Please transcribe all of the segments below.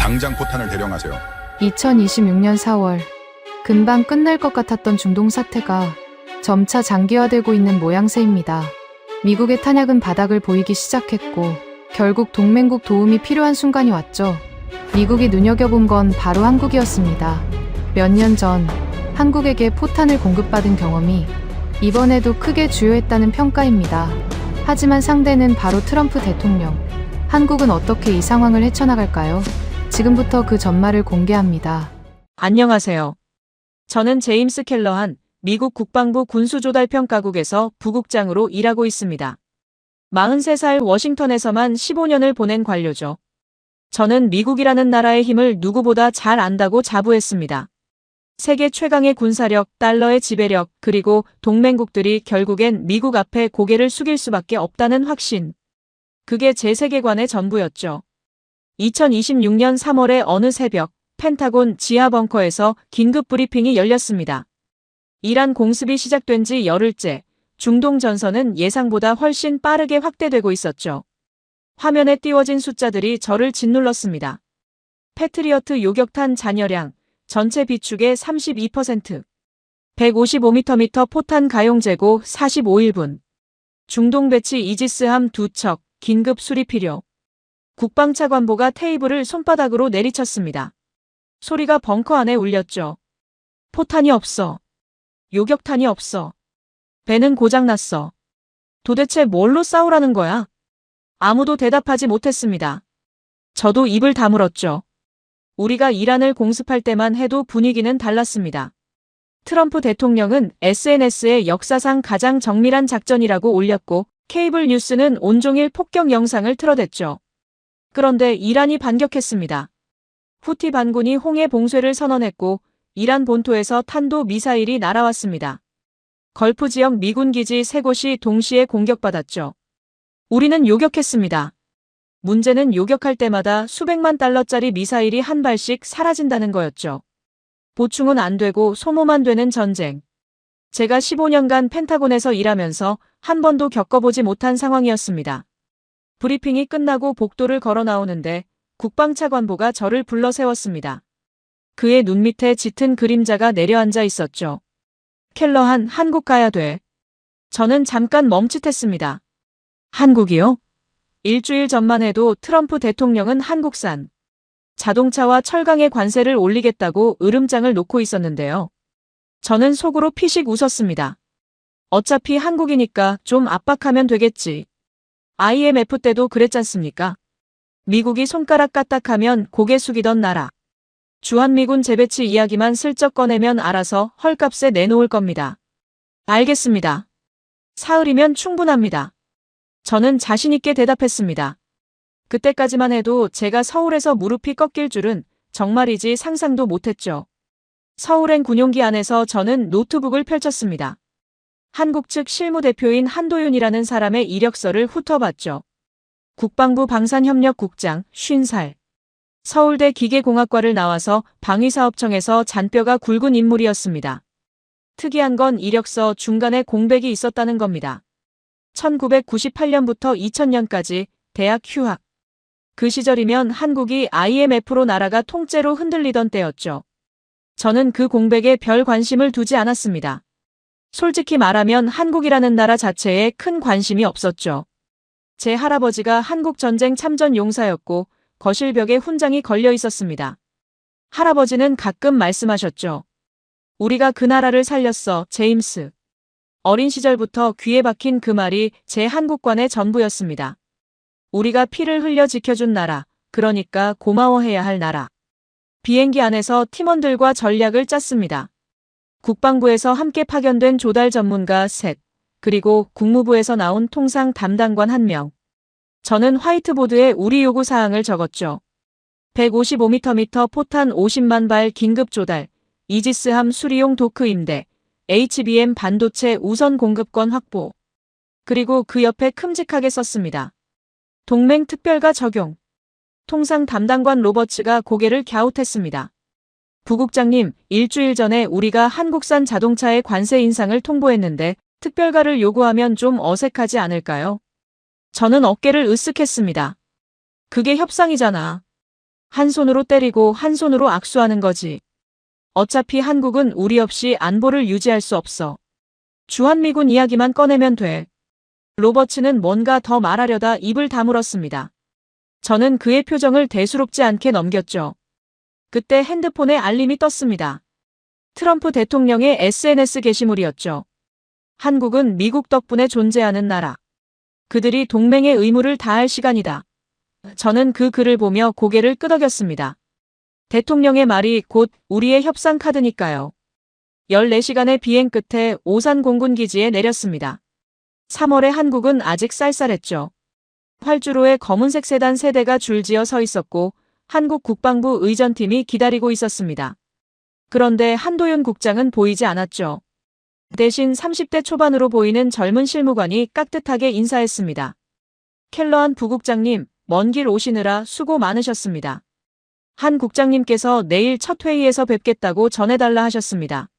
당장 포탄을 대령하세요. 2026년 4월, 금방 끝날 것 같았던 중동 사태가 점차 장기화되고 있는 모양새입니다. 미국의 탄약은 바닥을 보이기 시작했고 결국 동맹국 도움이 필요한 순간이 왔죠. 미국이 눈여겨본 건 바로 한국이었습니다. 몇 년 전 한국에게 포탄을 공급받은 경험이 이번에도 크게 주요했다는 평가입니다. 하지만 상대는 바로 트럼프 대통령. 한국은 어떻게 이 상황을 헤쳐나갈까요? 지금부터 그 전말을 공개합니다. 안녕하세요. 저는 제임스 켈러한 미국 국방부 군수조달평가국에서 부국장으로 일하고 있습니다. 43살 워싱턴에서만 15년을 보낸 관료죠. 저는 미국이라는 나라의 힘을 누구보다 잘 안다고 자부했습니다. 세계 최강의 군사력, 달러의 지배력, 그리고 동맹국들이 결국엔 미국 앞에 고개를 숙일 수밖에 없다는 확신. 그게 제 세계관의 전부였죠. 2026년 3월의 어느 새벽, 펜타곤 지하 벙커에서 긴급 브리핑이 열렸습니다. 이란 공습이 시작된 지 열흘째, 중동 전선은 예상보다 훨씬 빠르게 확대되고 있었죠. 화면에 띄워진 숫자들이 저를 짓눌렀습니다. 패트리어트 요격탄 잔여량, 전체 비축의 32%, 155m 포탄 가용 재고 45일분, 중동 배치 이지스함 2척, 긴급 수리 필요. 국방차관보가 테이블을 손바닥으로 내리쳤습니다. 소리가 벙커 안에 울렸죠. 포탄이 없어. 요격탄이 없어. 배는 고장났어. 도대체 뭘로 싸우라는 거야? 아무도 대답하지 못했습니다. 저도 입을 다물었죠. 우리가 이란을 공습할 때만 해도 분위기는 달랐습니다. 트럼프 대통령은 SNS에 역사상 가장 정밀한 작전이라고 올렸고 케이블 뉴스는 온종일 폭격 영상을 틀어댔죠. 그런데 이란이 반격했습니다. 후티 반군이 홍해 봉쇄를 선언했고 이란 본토에서 탄도 미사일이 날아왔습니다. 걸프 지역 미군 기지 3곳이 동시에 공격받았죠. 우리는 요격했습니다. 문제는 요격할 때마다 수백만 달러짜리 미사일이 한 발씩 사라진다는 거였죠. 보충은 안 되고 소모만 되는 전쟁. 제가 15년간 펜타곤에서 일하면서 한 번도 겪어보지 못한 상황이었습니다. 브리핑이 끝나고 복도를 걸어 나오는데 국방차관보가 저를 불러 세웠습니다. 그의 눈 밑에 짙은 그림자가 내려앉아 있었죠. 켈러한, 한국 가야 돼. 저는 잠깐 멈칫했습니다. 한국이요? 일주일 전만 해도 트럼프 대통령은 한국산 자동차와 철강의 관세를 올리겠다고 으름장을 놓고 있었는데요. 저는 속으로 피식 웃었습니다. 어차피 한국이니까 좀 압박하면 되겠지. IMF 때도 그랬잖습니까? 미국이 손가락 까딱하면 고개 숙이던 나라. 주한미군 재배치 이야기만 슬쩍 꺼내면 알아서 헐값에 내놓을 겁니다. 알겠습니다. 사흘이면 충분합니다. 저는 자신있게 대답했습니다. 그때까지만 해도 제가 서울에서 무릎이 꺾일 줄은 정말이지 상상도 못했죠. 서울행 군용기 안에서 저는 노트북을 펼쳤습니다. 한국 측 실무대표인 한도윤이라는 사람의 이력서를 훑어봤죠. 국방부 방산협력국장 50살. 서울대 기계공학과를 나와서 방위사업청에서 잔뼈가 굵은 인물이었습니다. 특이한 건 이력서 중간에 공백이 있었다는 겁니다. 1998년부터 2000년까지 대학 휴학. 그 시절이면 한국이 IMF로 나라가 통째로 흔들리던 때였죠. 저는 그 공백에 별 관심을 두지 않았습니다. 솔직히 말하면 한국이라는 나라 자체에 큰 관심이 없었죠. 제 할아버지가 한국전쟁 참전 용사였고 거실벽에 훈장이 걸려 있었습니다. 할아버지는 가끔 말씀하셨죠. 우리가 그 나라를 살렸어, 제임스. 어린 시절부터 귀에 박힌 그 말이 제 한국관의 전부였습니다. 우리가 피를 흘려 지켜준 나라, 그러니까 고마워해야 할 나라. 비행기 안에서 팀원들과 전략을 짰습니다. 국방부에서 함께 파견된 조달 전문가 셋, 그리고 국무부에서 나온 통상 담당관 1명. 저는 화이트보드에 우리 요구사항을 적었죠. 155m 포탄 50만 발 긴급 조달, 이지스함 수리용 도크 임대, HBM 반도체 우선 공급권 확보. 그리고 그 옆에 큼직하게 썼습니다. 동맹 특별가 적용. 통상 담당관 로버츠가 고개를 갸웃했습니다. 부국장님, 일주일 전에 우리가 한국산 자동차의 관세 인상을 통보했는데 특별가를 요구하면 좀 어색하지 않을까요? 저는 어깨를 으쓱했습니다. 그게 협상이잖아. 한 손으로 때리고 한 손으로 악수하는 거지. 어차피 한국은 우리 없이 안보를 유지할 수 없어. 주한미군 이야기만 꺼내면 돼. 로버츠는 뭔가 더 말하려다 입을 다물었습니다. 저는 그의 표정을 대수롭지 않게 넘겼죠. 그때 핸드폰에 알림이 떴습니다. 트럼프 대통령의 SNS 게시물이었죠. 한국은 미국 덕분에 존재하는 나라. 그들이 동맹의 의무를 다할 시간이다. 저는 그 글을 보며 고개를 끄덕였습니다. 대통령의 말이 곧 우리의 협상 카드니까요. 14시간의 비행 끝에 오산 공군기지에 내렸습니다. 3월에 한국은 아직 쌀쌀했죠. 활주로에 검은색 세단 세대가 줄지어 서 있었고 한국 국방부 의전팀이 기다리고 있었습니다. 그런데 한도윤 국장은 보이지 않았죠. 대신 30대 초반으로 보이는 젊은 실무관이 깍듯하게 인사했습니다. 켈러한 부국장님, 먼 길 오시느라 수고 많으셨습니다. 한 국장님께서 내일 첫 회의에서 뵙겠다고 전해달라 하셨습니다.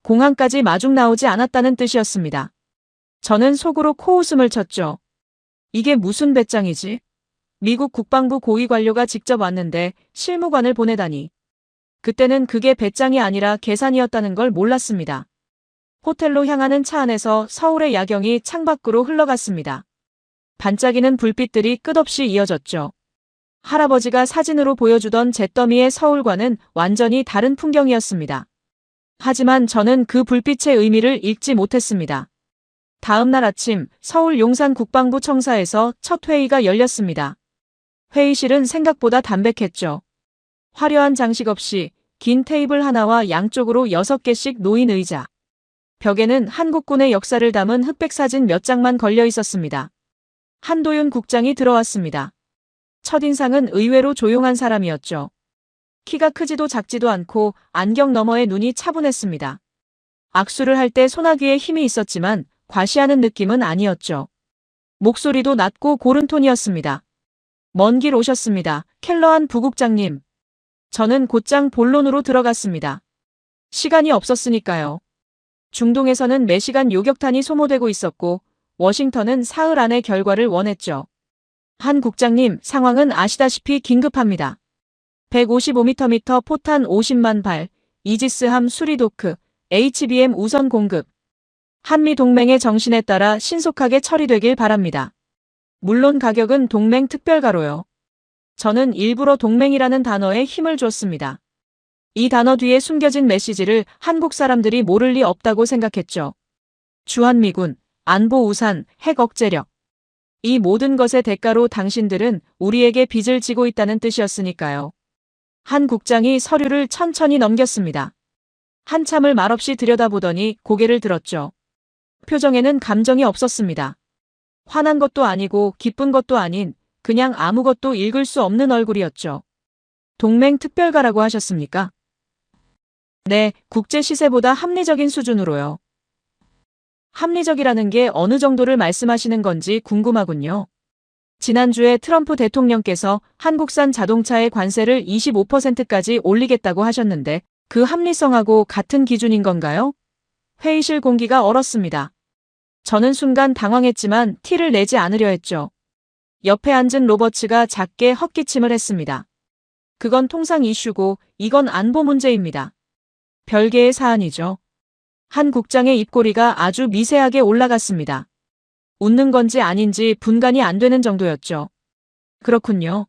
공항까지 마중 나오지 않았다는 뜻이었습니다. 저는 속으로 코웃음을 쳤죠. 이게 무슨 배짱이지? 미국 국방부 고위 관료가 직접 왔는데 실무관을 보내다니. 그때는 그게 배짱이 아니라 계산이었다는 걸 몰랐습니다. 호텔로 향하는 차 안에서 서울의 야경이 창밖으로 흘러갔습니다. 반짝이는 불빛들이 끝없이 이어졌죠. 할아버지가 사진으로 보여주던 잿더미의 서울과는 완전히 다른 풍경이었습니다. 하지만 저는 그 불빛의 의미를 읽지 못했습니다. 다음 날 아침 서울 용산 국방부 청사에서 첫 회의가 열렸습니다. 회의실은 생각보다 담백했죠. 화려한 장식 없이 긴 테이블 하나와 양쪽으로 6개씩 놓인 의자. 벽에는 한국군의 역사를 담은 흑백 사진 몇 장만 걸려 있었습니다. 한도윤 국장이 들어왔습니다. 첫인상은 의외로 조용한 사람이었죠. 키가 크지도 작지도 않고 안경 너머의 눈이 차분했습니다. 악수를 할 때 소나귀에 힘이 있었지만 과시하는 느낌은 아니었죠. 목소리도 낮고 고른 톤이었습니다. 먼 길 오셨습니다. 켈러한 부국장님. 저는 곧장 본론으로 들어갔습니다. 시간이 없었으니까요. 중동에서는 매시간 요격탄이 소모되고 있었고 워싱턴은 사흘 안에 결과를 원했죠. 한 국장님, 상황은 아시다시피 긴급합니다. 155m 포탄 50만 발, 이지스함 수리도크, HBM 우선 공급. 한미 동맹의 정신에 따라 신속하게 처리되길 바랍니다. 물론 가격은 동맹 특별가로요. 저는 일부러 동맹이라는 단어에 힘을 줬습니다. 이 단어 뒤에 숨겨진 메시지를 한국 사람들이 모를 리 없다고 생각했죠. 주한미군, 안보 우산, 핵 억제력. 이 모든 것의 대가로 당신들은 우리에게 빚을 지고 있다는 뜻이었으니까요. 한 국장이 서류를 천천히 넘겼습니다. 한참을 말없이 들여다보더니 고개를 들었죠. 표정에는 감정이 없었습니다. 화난 것도 아니고 기쁜 것도 아닌 그냥 아무것도 읽을 수 없는 얼굴이었죠. 동맹 특별가라고 하셨습니까? 네, 국제 시세보다 합리적인 수준으로요. 합리적이라는 게 어느 정도를 말씀하시는 건지 궁금하군요. 지난주에 트럼프 대통령께서 한국산 자동차의 관세를 25%까지 올리겠다고 하셨는데 그 합리성하고 같은 기준인 건가요? 회의실 공기가 얼었습니다. 저는 순간 당황했지만 티를 내지 않으려 했죠. 옆에 앉은 로버츠가 작게 헛기침을 했습니다. 그건 통상 이슈고 이건 안보 문제입니다. 별개의 사안이죠. 한 국장의 입꼬리가 아주 미세하게 올라갔습니다. 웃는 건지 아닌지 분간이 안 되는 정도였죠. 그렇군요.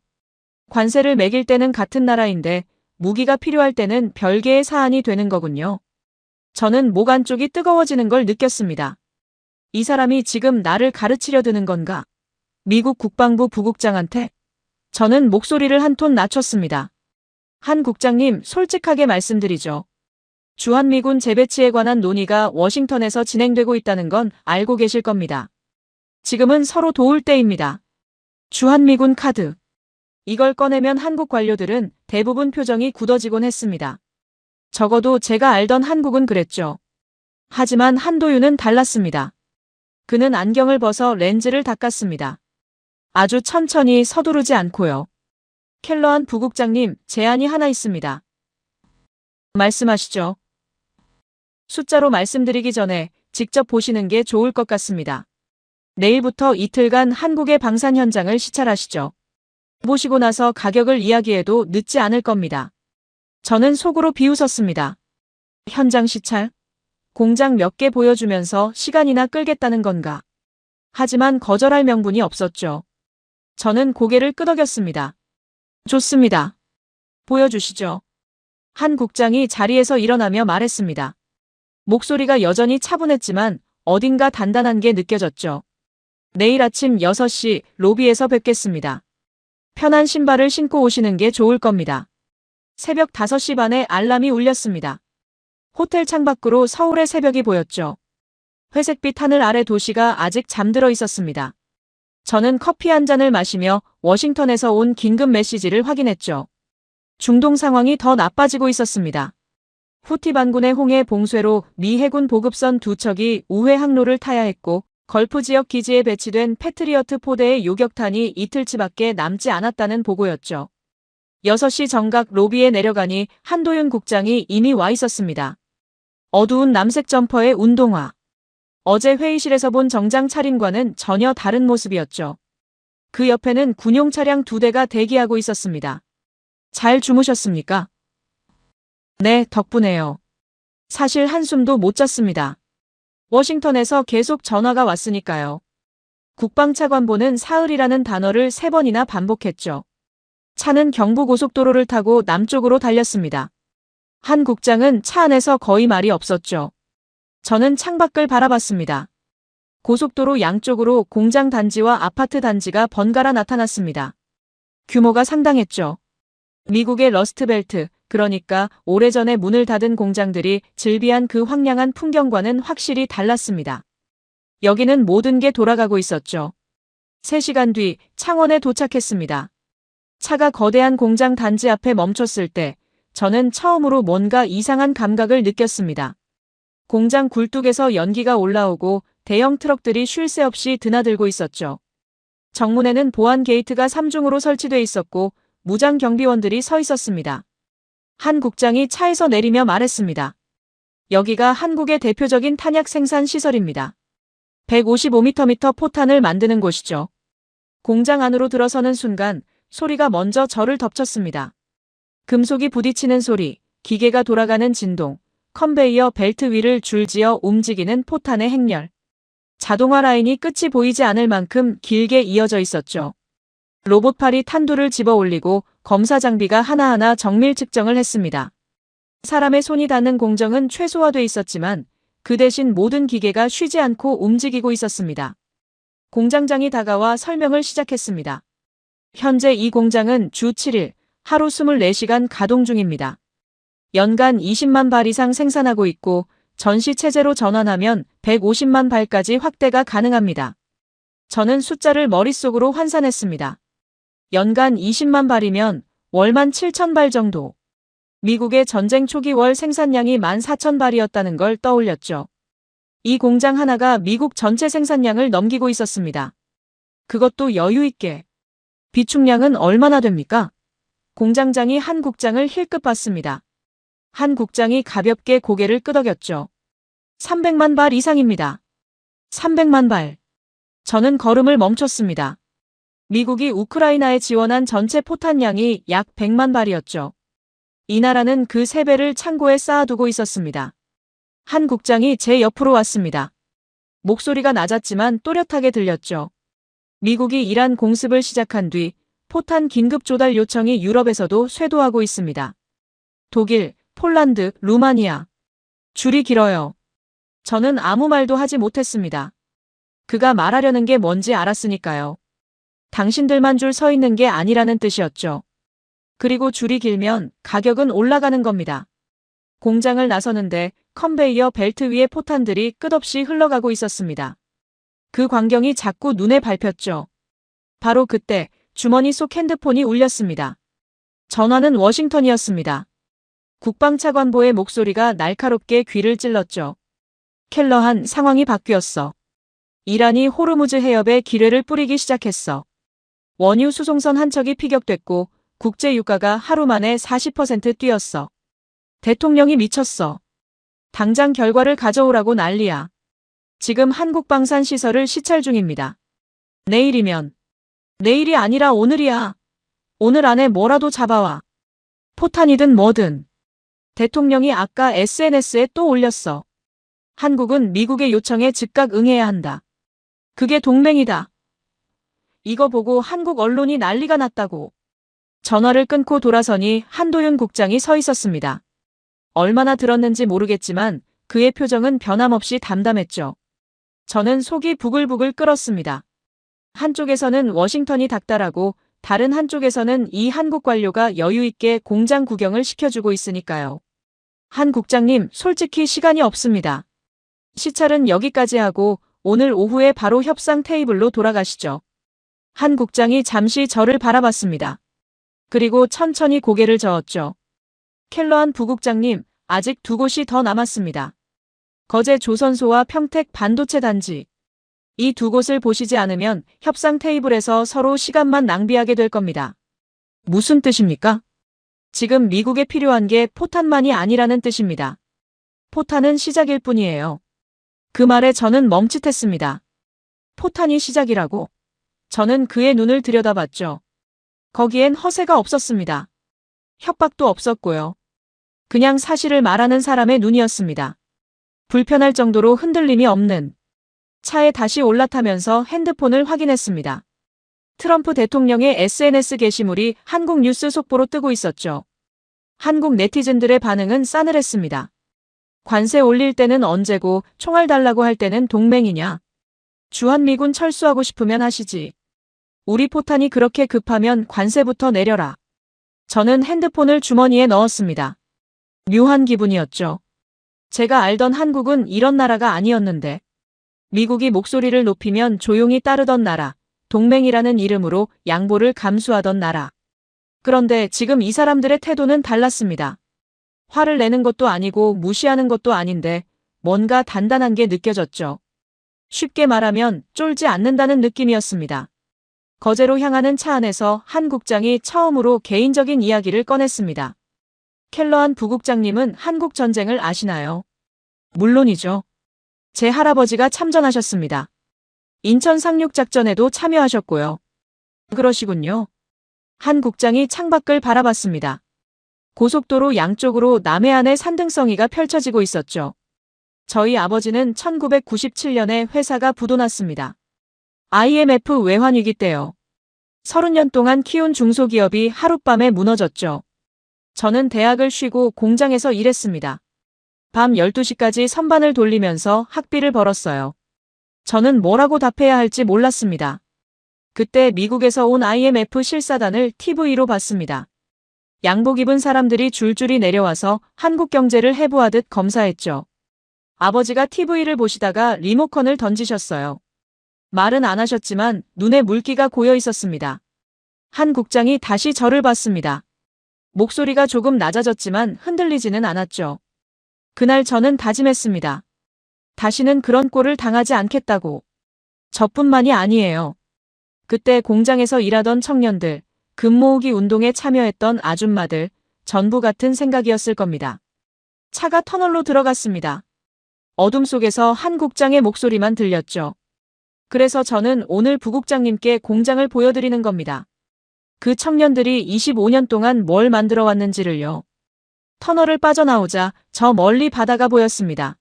관세를 매길 때는 같은 나라인데 무기가 필요할 때는 별개의 사안이 되는 거군요. 저는 목 안쪽이 뜨거워지는 걸 느꼈습니다. 이 사람이 지금 나를 가르치려 드는 건가? 미국 국방부 부국장한테? 저는 목소리를 한 톤 낮췄습니다. 한 국장님, 솔직하게 말씀드리죠. 주한미군 재배치에 관한 논의가 워싱턴에서 진행되고 있다는 건 알고 계실 겁니다. 지금은 서로 도울 때입니다. 주한미군 카드. 이걸 꺼내면 한국 관료들은 대부분 표정이 굳어지곤 했습니다. 적어도 제가 알던 한국은 그랬죠. 하지만 한도윤은 달랐습니다. 그는 안경을 벗어 렌즈를 닦았습니다. 아주 천천히 서두르지 않고요. 켈러한 부국장님, 제안이 하나 있습니다. 말씀하시죠. 숫자로 말씀드리기 전에 직접 보시는 게 좋을 것 같습니다. 내일부터 이틀간 한국의 방산 현장을 시찰하시죠. 보시고 나서 가격을 이야기해도 늦지 않을 겁니다. 저는 속으로 비웃었습니다. 현장 시찰? 공장 몇 개 보여주면서 시간이나 끌겠다는 건가? 하지만 거절할 명분이 없었죠. 저는 고개를 끄덕였습니다. 좋습니다. 보여주시죠. 한 국장이 자리에서 일어나며 말했습니다. 목소리가 여전히 차분했지만 어딘가 단단한 게 느껴졌죠. 내일 아침 6시 로비에서 뵙겠습니다. 편한 신발을 신고 오시는 게 좋을 겁니다. 새벽 5시 반에 알람이 울렸습니다. 호텔 창밖으로 서울의 새벽이 보였죠. 회색빛 하늘 아래 도시가 아직 잠들어 있었습니다. 저는 커피 한 잔을 마시며 워싱턴에서 온 긴급 메시지를 확인했죠. 중동 상황이 더 나빠지고 있었습니다. 후티 반군의 홍해 봉쇄로 미 해군 보급선 2척이 우회 항로를 타야 했고 걸프 지역 기지에 배치된 패트리어트 포대의 요격탄이 이틀치밖에 남지 않았다는 보고였죠. 6시 정각 로비에 내려가니 한도윤 국장이 이미 와 있었습니다. 어두운 남색 점퍼의 운동화. 어제 회의실에서 본 정장 차림과는 전혀 다른 모습이었죠. 그 옆에는 군용 차량 2대가 대기하고 있었습니다. 잘 주무셨습니까? 네, 덕분에요. 사실 한숨도 못 잤습니다. 워싱턴에서 계속 전화가 왔으니까요. 국방차관보는 사흘이라는 단어를 3번이나 반복했죠. 차는 경부고속도로를 타고 남쪽으로 달렸습니다. 한 국장은 차 안에서 거의 말이 없었죠. 저는 창밖을 바라봤습니다. 고속도로 양쪽으로 공장 단지와 아파트 단지가 번갈아 나타났습니다. 규모가 상당했죠. 미국의 러스트벨트, 그러니까 오래전에 문을 닫은 공장들이 즐비한 그 황량한 풍경과는 확실히 달랐습니다. 여기는 모든 게 돌아가고 있었죠. 3시간 뒤 창원에 도착했습니다. 차가 거대한 공장 단지 앞에 멈췄을 때 저는 처음으로 뭔가 이상한 감각을 느꼈습니다. 공장 굴뚝에서 연기가 올라오고 대형 트럭들이 쉴 새 없이 드나들고 있었죠. 정문에는 보안 게이트가 3중으로 설치돼 있었고 무장 경비원들이 서 있었습니다. 한 국장이 차에서 내리며 말했습니다. 여기가 한국의 대표적인 탄약 생산 시설입니다. 155m 포탄을 만드는 곳이죠. 공장 안으로 들어서는 순간 소리가 먼저 저를 덮쳤습니다. 금속이 부딪히는 소리, 기계가 돌아가는 진동, 컨베이어 벨트 위를 줄지어 움직이는 포탄의 행렬. 자동화 라인이 끝이 보이지 않을 만큼 길게 이어져 있었죠. 로봇팔이 탄두를 집어 올리고 검사 장비가 하나하나 정밀 측정을 했습니다. 사람의 손이 닿는 공정은 최소화돼 있었지만 그 대신 모든 기계가 쉬지 않고 움직이고 있었습니다. 공장장이 다가와 설명을 시작했습니다. 현재 이 공장은 주 7일, 하루 24시간 가동 중입니다. 연간 20만 발 이상 생산하고 있고 전시 체제로 전환하면 150만 발까지 확대가 가능합니다. 저는 숫자를 머릿속으로 환산했습니다. 연간 20만 발이면 월만 7천 발 정도. 미국의 전쟁 초기 월 생산량이 14,000발이었다는 걸 떠올렸죠. 이 공장 하나가 미국 전체 생산량을 넘기고 있었습니다. 그것도 여유 있게. 비축량은 얼마나 됩니까? 공장장이 한 국장을 힐끗 봤습니다. 한 국장이 가볍게 고개를 끄덕였죠. 300만 발 이상입니다. 300만 발. 저는 걸음을 멈췄습니다. 미국이 우크라이나에 지원한 전체 포탄량이 약 100만 발이었죠. 이 나라는 그 3배를 창고에 쌓아두고 있었습니다. 한 국장이 제 옆으로 왔습니다. 목소리가 낮았지만 또렷하게 들렸죠. 미국이 이란 공습을 시작한 뒤 포탄 긴급 조달 요청이 유럽에서도 쇄도하고 있습니다. 독일, 폴란드, 루마니아. 줄이 길어요. 저는 아무 말도 하지 못했습니다. 그가 말하려는 게 뭔지 알았으니까요. 당신들만 줄 서 있는 게 아니라는 뜻이었죠. 그리고 줄이 길면 가격은 올라가는 겁니다. 공장을 나서는데 컨베이어 벨트 위에 포탄들이 끝없이 흘러가고 있었습니다. 그 광경이 자꾸 눈에 밟혔죠. 바로 그때 주머니 속 핸드폰이 울렸습니다. 전화는 워싱턴이었습니다. 국방차관보의 목소리가 날카롭게 귀를 찔렀죠. 켈러한, 상황이 바뀌었어. 이란이 호르무즈 해협에 기뢰를 뿌리기 시작했어. 원유 수송선 한 척이 피격됐고 국제 유가가 하루 만에 40% 뛰었어. 대통령이 미쳤어. 당장 결과를 가져오라고 난리야. 지금 한국 방산 시설을 시찰 중입니다. 내일이면. 내일이 아니라 오늘이야. 오늘 안에 뭐라도 잡아와. 포탄이든 뭐든. 대통령이 아까 SNS에 또 올렸어. 한국은 미국의 요청에 즉각 응해야 한다. 그게 동맹이다. 이거 보고 한국 언론이 난리가 났다고. 전화를 끊고 돌아서니 한도윤 국장이 서 있었습니다. 얼마나 들었는지 모르겠지만 그의 표정은 변함없이 담담했죠. 저는 속이 부글부글 끓었습니다. 한쪽에서는 워싱턴이 닥달하고 다른 한쪽에서는 이 한국 관료가 여유 있게 공장 구경을 시켜주고 있으니까요. 한 국장님, 솔직히 시간이 없습니다. 시찰은 여기까지 하고 오늘 오후에 바로 협상 테이블로 돌아가시죠. 한 국장이 잠시 저를 바라봤습니다. 그리고 천천히 고개를 저었죠. 켈러한 부국장님, 아직 두 곳이 더 남았습니다. 거제 조선소와 평택 반도체 단지. 이 두 곳을 보시지 않으면 협상 테이블에서 서로 시간만 낭비하게 될 겁니다. 무슨 뜻입니까? 지금 미국에 필요한 게 포탄만이 아니라는 뜻입니다. 포탄은 시작일 뿐이에요. 그 말에 저는 멈칫했습니다. 포탄이 시작이라고? 저는 그의 눈을 들여다봤죠. 거기엔 허세가 없었습니다. 협박도 없었고요. 그냥 사실을 말하는 사람의 눈이었습니다. 불편할 정도로 흔들림이 없는. 차에 다시 올라타면서 핸드폰을 확인했습니다. 트럼프 대통령의 SNS 게시물이 한국 뉴스 속보로 뜨고 있었죠. 한국 네티즌들의 반응은 싸늘했습니다. 관세 올릴 때는 언제고 총알 달라고 할 때는 동맹이냐. 주한미군 철수하고 싶으면 하시지. 우리 포탄이 그렇게 급하면 관세부터 내려라. 저는 핸드폰을 주머니에 넣었습니다. 묘한 기분이었죠. 제가 알던 한국은 이런 나라가 아니었는데. 미국이 목소리를 높이면 조용히 따르던 나라, 동맹이라는 이름으로 양보를 감수하던 나라. 그런데 지금 이 사람들의 태도는 달랐습니다. 화를 내는 것도 아니고 무시하는 것도 아닌데 뭔가 단단한 게 느껴졌죠. 쉽게 말하면 쫄지 않는다는 느낌이었습니다. 거제로 향하는 차 안에서 한 국장이 처음으로 개인적인 이야기를 꺼냈습니다. 켈러한 부국장님은 한국 전쟁을 아시나요? 물론이죠. 제 할아버지가 참전하셨습니다. 인천 상륙작전에도 참여하셨고요. 그러시군요. 한 국장이 창밖을 바라봤습니다. 고속도로 양쪽으로 남해안의 산등성이가 펼쳐지고 있었죠. 저희 아버지는 1997년에 회사가 부도났습니다. IMF 외환위기 때요. 30년 동안 키운 중소기업이 하룻밤에 무너졌죠. 저는 대학을 쉬고 공장에서 일했습니다. 밤 12시까지 선반을 돌리면서 학비를 벌었어요. 저는 뭐라고 답해야 할지 몰랐습니다. 그때 미국에서 온 IMF 실사단을 TV로 봤습니다. 양복 입은 사람들이 줄줄이 내려와서 한국 경제를 해부하듯 검사했죠. 아버지가 TV를 보시다가 리모컨을 던지셨어요. 말은 안 하셨지만 눈에 물기가 고여 있었습니다. 한 국장이 다시 저를 봤습니다. 목소리가 조금 낮아졌지만 흔들리지는 않았죠. 그날 저는 다짐했습니다. 다시는 그런 꼴을 당하지 않겠다고. 저뿐만이 아니에요. 그때 공장에서 일하던 청년들, 금 모으기 운동에 참여했던 아줌마들, 전부 같은 생각이었을 겁니다. 차가 터널로 들어갔습니다. 어둠 속에서 한 국장의 목소리만 들렸죠. 그래서 저는 오늘 부국장님께 공장을 보여드리는 겁니다. 그 청년들이 25년 동안 뭘 만들어 왔는지를요. 터널을 빠져나오자 저 멀리 바다가 보였습니다.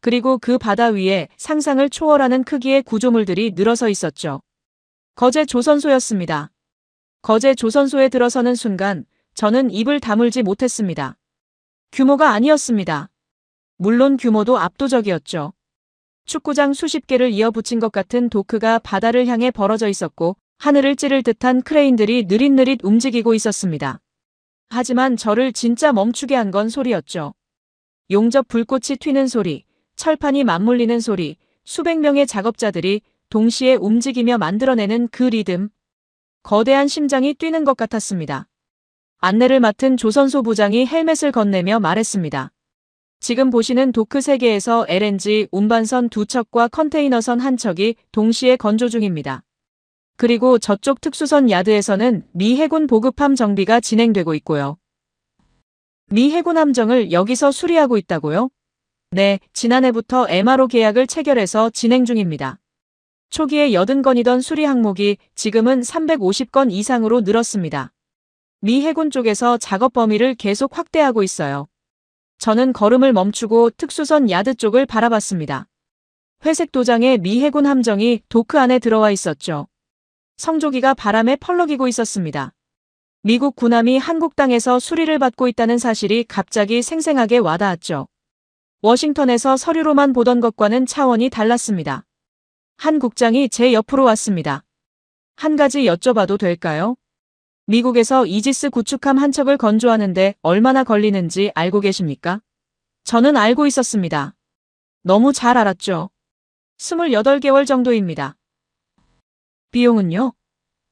그리고 그 바다 위에 상상을 초월하는 크기의 구조물들이 늘어서 있었죠. 거제 조선소였습니다. 거제 조선소에 들어서는 순간 저는 입을 다물지 못했습니다. 규모가 아니었습니다. 물론 규모도 압도적이었죠. 축구장 수십 개를 이어붙인 것 같은 도크가 바다를 향해 벌어져 있었고 하늘을 찌를 듯한 크레인들이 느릿느릿 움직이고 있었습니다. 하지만 저를 진짜 멈추게 한 건 소리였죠. 용접 불꽃이 튀는 소리, 철판이 맞물리는 소리, 수백 명의 작업자들이 동시에 움직이며 만들어내는 그 리듬. 거대한 심장이 뛰는 것 같았습니다. 안내를 맡은 조선소 부장이 헬멧을 건네며 말했습니다. 지금 보시는 도크 3개에서 LNG 운반선 2척과 컨테이너선 1척이 동시에 건조 중입니다. 그리고 저쪽 특수선 야드에서는 미 해군 보급함 정비가 진행되고 있고요. 미 해군 함정을 여기서 수리하고 있다고요? 네, 지난해부터 MRO 계약을 체결해서 진행 중입니다. 초기에 80건이던 수리 항목이 지금은 350건 이상으로 늘었습니다. 미 해군 쪽에서 작업 범위를 계속 확대하고 있어요. 저는 걸음을 멈추고 특수선 야드 쪽을 바라봤습니다. 회색 도장에 미 해군 함정이 도크 안에 들어와 있었죠. 성조기가 바람에 펄럭이고 있었습니다. 미국 군함이 한국 땅에서 수리를 받고 있다는 사실이 갑자기 생생하게 와닿았죠. 워싱턴에서 서류로만 보던 것과는 차원이 달랐습니다. 한 국장이 제 옆으로 왔습니다. 한 가지 여쭤봐도 될까요? 미국에서 이지스 구축함 한 척을 건조하는데 얼마나 걸리는지 알고 계십니까? 저는 알고 있었습니다. 너무 잘 알았죠. 28개월 정도입니다. 비용은요?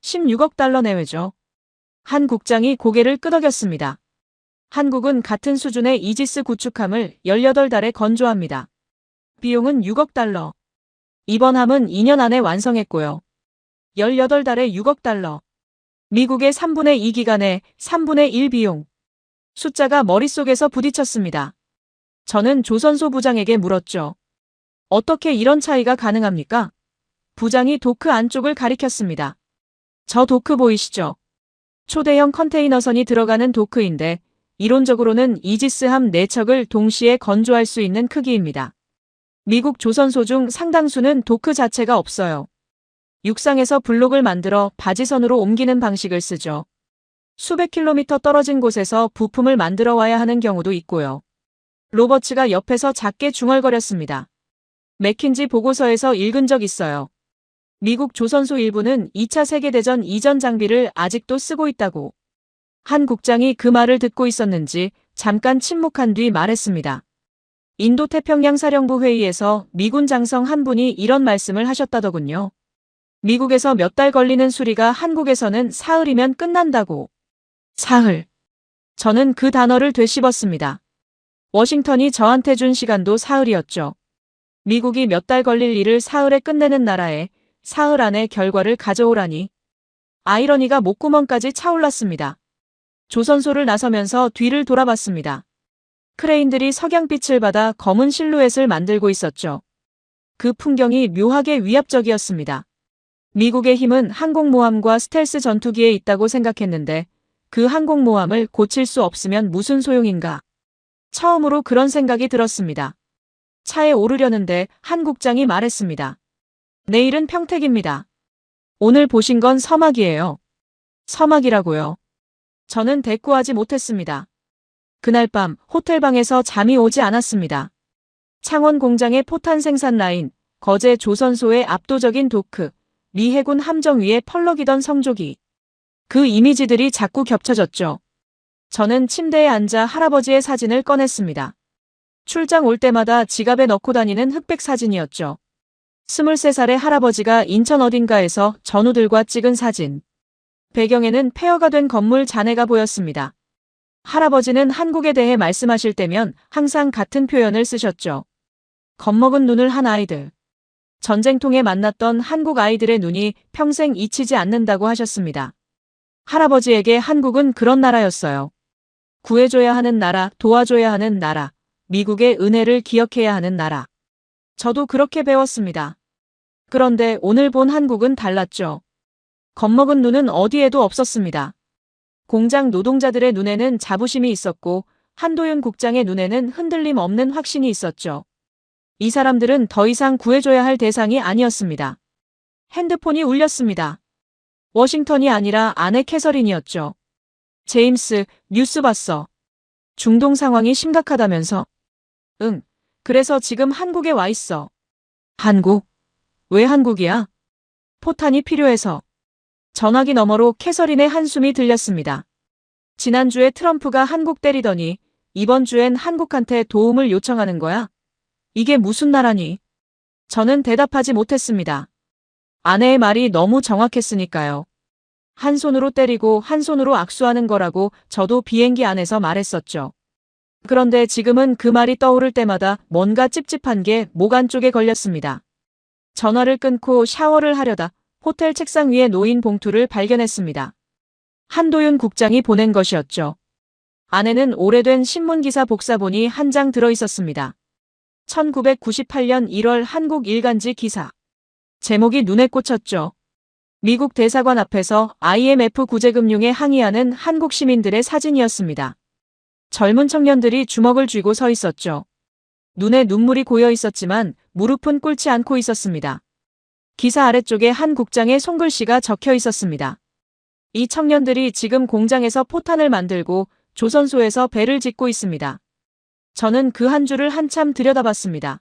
16억 달러 내외죠. 한 국장이 고개를 끄덕였습니다. 한국은 같은 수준의 이지스 구축함을 18달에 건조합니다. 비용은 6억 달러. 이번 함은 2년 안에 완성했고요. 18달에 6억 달러. 미국의 3분의 2 기간에 3분의 1 비용. 숫자가 머릿속에서 부딪혔습니다. 저는 조선소 부장에게 물었죠. 어떻게 이런 차이가 가능합니까? 부장이 도크 안쪽을 가리켰습니다. 저 도크 보이시죠? 초대형 컨테이너선이 들어가는 도크인데 이론적으로는 이지스함 4척을 동시에 건조할 수 있는 크기입니다. 미국 조선소 중 상당수는 도크 자체가 없어요. 육상에서 블록을 만들어 바지선으로 옮기는 방식을 쓰죠. 수백 킬로미터 떨어진 곳에서 부품을 만들어 와야 하는 경우도 있고요. 로버츠가 옆에서 작게 중얼거렸습니다. 맥킨지 보고서에서 읽은 적 있어요. 미국 조선소 일부는 2차 세계대전 이전 장비를 아직도 쓰고 있다고. 한 국장이 그 말을 듣고 있었는지 잠깐 침묵한 뒤 말했습니다. 인도태평양 사령부 회의에서 미군 장성 한 분이 이런 말씀을 하셨다더군요. 미국에서 몇 달 걸리는 수리가 한국에서는 사흘이면 끝난다고. 사흘. 저는 그 단어를 되씹었습니다. 워싱턴이 저한테 준 시간도 사흘이었죠. 미국이 몇 달 걸릴 일을 사흘에 끝내는 나라에 사흘 안에 결과를 가져오라니. 아이러니가 목구멍까지 차올랐습니다. 조선소를 나서면서 뒤를 돌아봤습니다. 크레인들이 석양빛을 받아 검은 실루엣을 만들고 있었죠. 그 풍경이 묘하게 위압적이었습니다. 미국의 힘은 항공모함과 스텔스 전투기에 있다고 생각했는데 그 항공모함을 고칠 수 없으면 무슨 소용인가. 처음으로 그런 생각이 들었습니다. 차에 오르려는데 한 국장이 말했습니다. 내일은 평택입니다. 오늘 보신 건 서막이에요. 서막이라고요. 저는 대꾸하지 못했습니다. 그날 밤 호텔방에서 잠이 오지 않았습니다. 창원 공장의 포탄 생산 라인, 거제 조선소의 압도적인 도크, 미 해군 함정 위에 펄럭이던 성조기. 그 이미지들이 자꾸 겹쳐졌죠. 저는 침대에 앉아 할아버지의 사진을 꺼냈습니다. 출장 올 때마다 지갑에 넣고 다니는 흑백 사진이었죠. 23살의 할아버지가 인천 어딘가에서 전우들과 찍은 사진. 배경에는 폐허가 된 건물 잔해가 보였습니다. 할아버지는 한국에 대해 말씀하실 때면 항상 같은 표현을 쓰셨죠. 겁먹은 눈을 한 아이들. 전쟁통에 만났던 한국 아이들의 눈이 평생 잊히지 않는다고 하셨습니다. 할아버지에게 한국은 그런 나라였어요. 구해줘야 하는 나라, 도와줘야 하는 나라, 미국의 은혜를 기억해야 하는 나라. 저도 그렇게 배웠습니다. 그런데 오늘 본 한국은 달랐죠. 겁먹은 눈은 어디에도 없었습니다. 공장 노동자들의 눈에는 자부심이 있었고 한도윤 국장의 눈에는 흔들림 없는 확신이 있었죠. 이 사람들은 더 이상 구해줘야 할 대상이 아니었습니다. 핸드폰이 울렸습니다. 워싱턴이 아니라 아내 캐서린이었죠. 제임스, 뉴스 봤어. 중동 상황이 심각하다면서. 응, 그래서 지금 한국에 와 있어. 한국? 왜 한국이야? 포탄이 필요해서. 전화기 너머로 캐서린의 한숨이 들렸습니다. 지난주에 트럼프가 한국 때리더니 이번 주엔 한국한테 도움을 요청하는 거야? 이게 무슨 나라니? 저는 대답하지 못했습니다. 아내의 말이 너무 정확했으니까요. 한 손으로 때리고 한 손으로 악수하는 거라고 저도 비행기 안에서 말했었죠. 그런데 지금은 그 말이 떠오를 때마다 뭔가 찝찝한 게 목 안쪽에 걸렸습니다. 전화를 끊고 샤워를 하려다 호텔 책상 위에 놓인 봉투를 발견했습니다. 한도윤 국장이 보낸 것이었죠. 안에는 오래된 신문기사 복사본이 한 장 들어있었습니다. 1998년 1월 한국 일간지 기사. 제목이 눈에 꽂혔죠. 미국 대사관 앞에서 IMF 구제금융에 항의하는 한국 시민들의 사진이었습니다. 젊은 청년들이 주먹을 쥐고 서 있었죠. 눈에 눈물이 고여 있었지만 무릎은 꿇지 않고 있었습니다. 기사 아래쪽에 한 국장의 손글씨가 적혀 있었습니다. 이 청년들이 지금 공장에서 포탄을 만들고 조선소에서 배를 짓고 있습니다. 저는 그 한 줄을 한참 들여다봤습니다.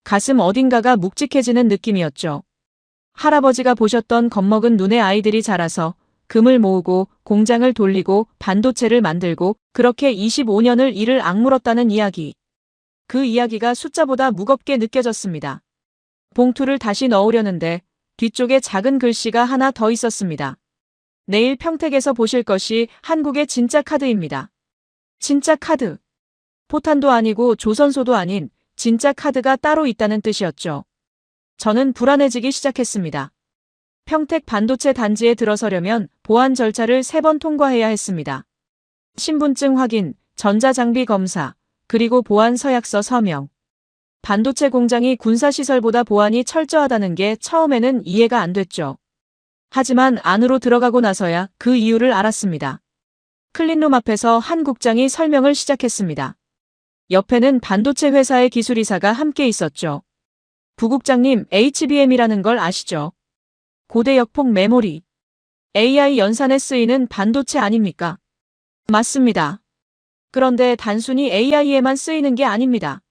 가슴 어딘가가 묵직해지는 느낌이었죠. 할아버지가 보셨던 겁먹은 눈의 아이들이 자라서 금을 모으고 공장을 돌리고 반도체를 만들고 그렇게 25년을 이를 악물었다는 이야기. 그 이야기가 숫자보다 무겁게 느껴졌습니다. 봉투를 다시 넣으려는데 뒤쪽에 작은 글씨가 하나 더 있었습니다. 내일 평택에서 보실 것이 한국의 진짜 카드입니다. 진짜 카드. 포탄도 아니고 조선소도 아닌 진짜 카드가 따로 있다는 뜻이었죠. 저는 불안해지기 시작했습니다. 평택 반도체 단지에 들어서려면 보안 절차를 3번 통과해야 했습니다. 신분증 확인, 전자장비 검사, 그리고 보안 서약서 서명. 반도체 공장이 군사시설보다 보안이 철저하다는 게 처음에는 이해가 안 됐죠. 하지만 안으로 들어가고 나서야 그 이유를 알았습니다. 클린룸 앞에서 한 국장이 설명을 시작했습니다. 옆에는 반도체 회사의 기술이사가 함께 있었죠. 부국장님, HBM이라는 걸 아시죠? 고대 역폭 메모리. AI 연산에 쓰이는 반도체 아닙니까? 맞습니다. 그런데 단순히 AI에만 쓰이는 게 아닙니다.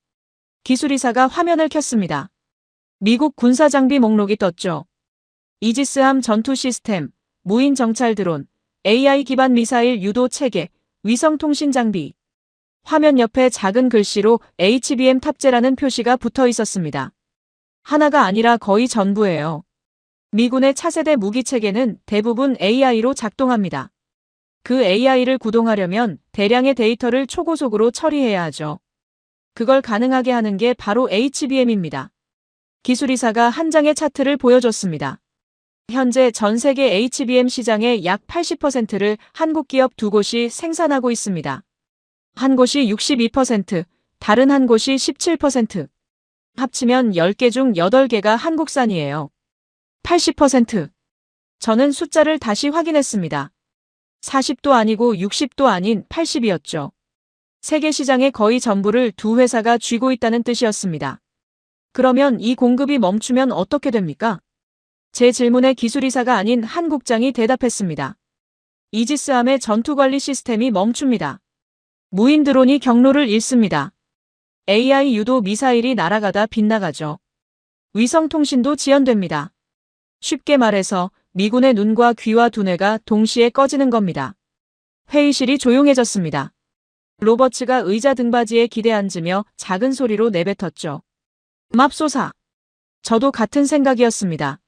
기술이사가 화면을 켰습니다. 미국 군사장비 목록이 떴죠. 이지스함 전투 시스템, 무인 정찰 드론, AI 기반 미사일 유도 체계, 위성 통신 장비. 화면 옆에 작은 글씨로 HBM 탑재라는 표시가 붙어 있었습니다. 하나가 아니라 거의 전부예요. 미군의 차세대 무기 체계는 대부분 AI로 작동합니다. 그 AI를 구동하려면 대량의 데이터를 초고속으로 처리해야 하죠. 그걸 가능하게 하는 게 바로 HBM입니다. 기술이사가 한 장의 차트를 보여줬습니다. 현재 전 세계 HBM 시장의 약 80%를 한국 기업 2곳이 생산하고 있습니다. 한 곳이 62%, 다른 한 곳이 17%. 합치면 10개 중 8개가 한국산이에요. 80%. 저는 숫자를 다시 확인했습니다. 40도 아니고 60도 아닌 80이었죠. 세계 시장의 거의 전부를 두 회사가 쥐고 있다는 뜻이었습니다. 그러면 이 공급이 멈추면 어떻게 됩니까? 제 질문에 기술이사가 아닌 한 국장이 대답했습니다. 이지스함의 전투관리 시스템이 멈춥니다. 무인 드론이 경로를 잃습니다. AI 유도 미사일이 날아가다 빗나가죠. 위성통신도 지연됩니다. 쉽게 말해서 미군의 눈과 귀와 두뇌가 동시에 꺼지는 겁니다. 회의실이 조용해졌습니다. 로버츠가 의자 등받이에 기대앉으며 작은 소리로 내뱉었죠. 맙소사. 저도 같은 생각이었습니다.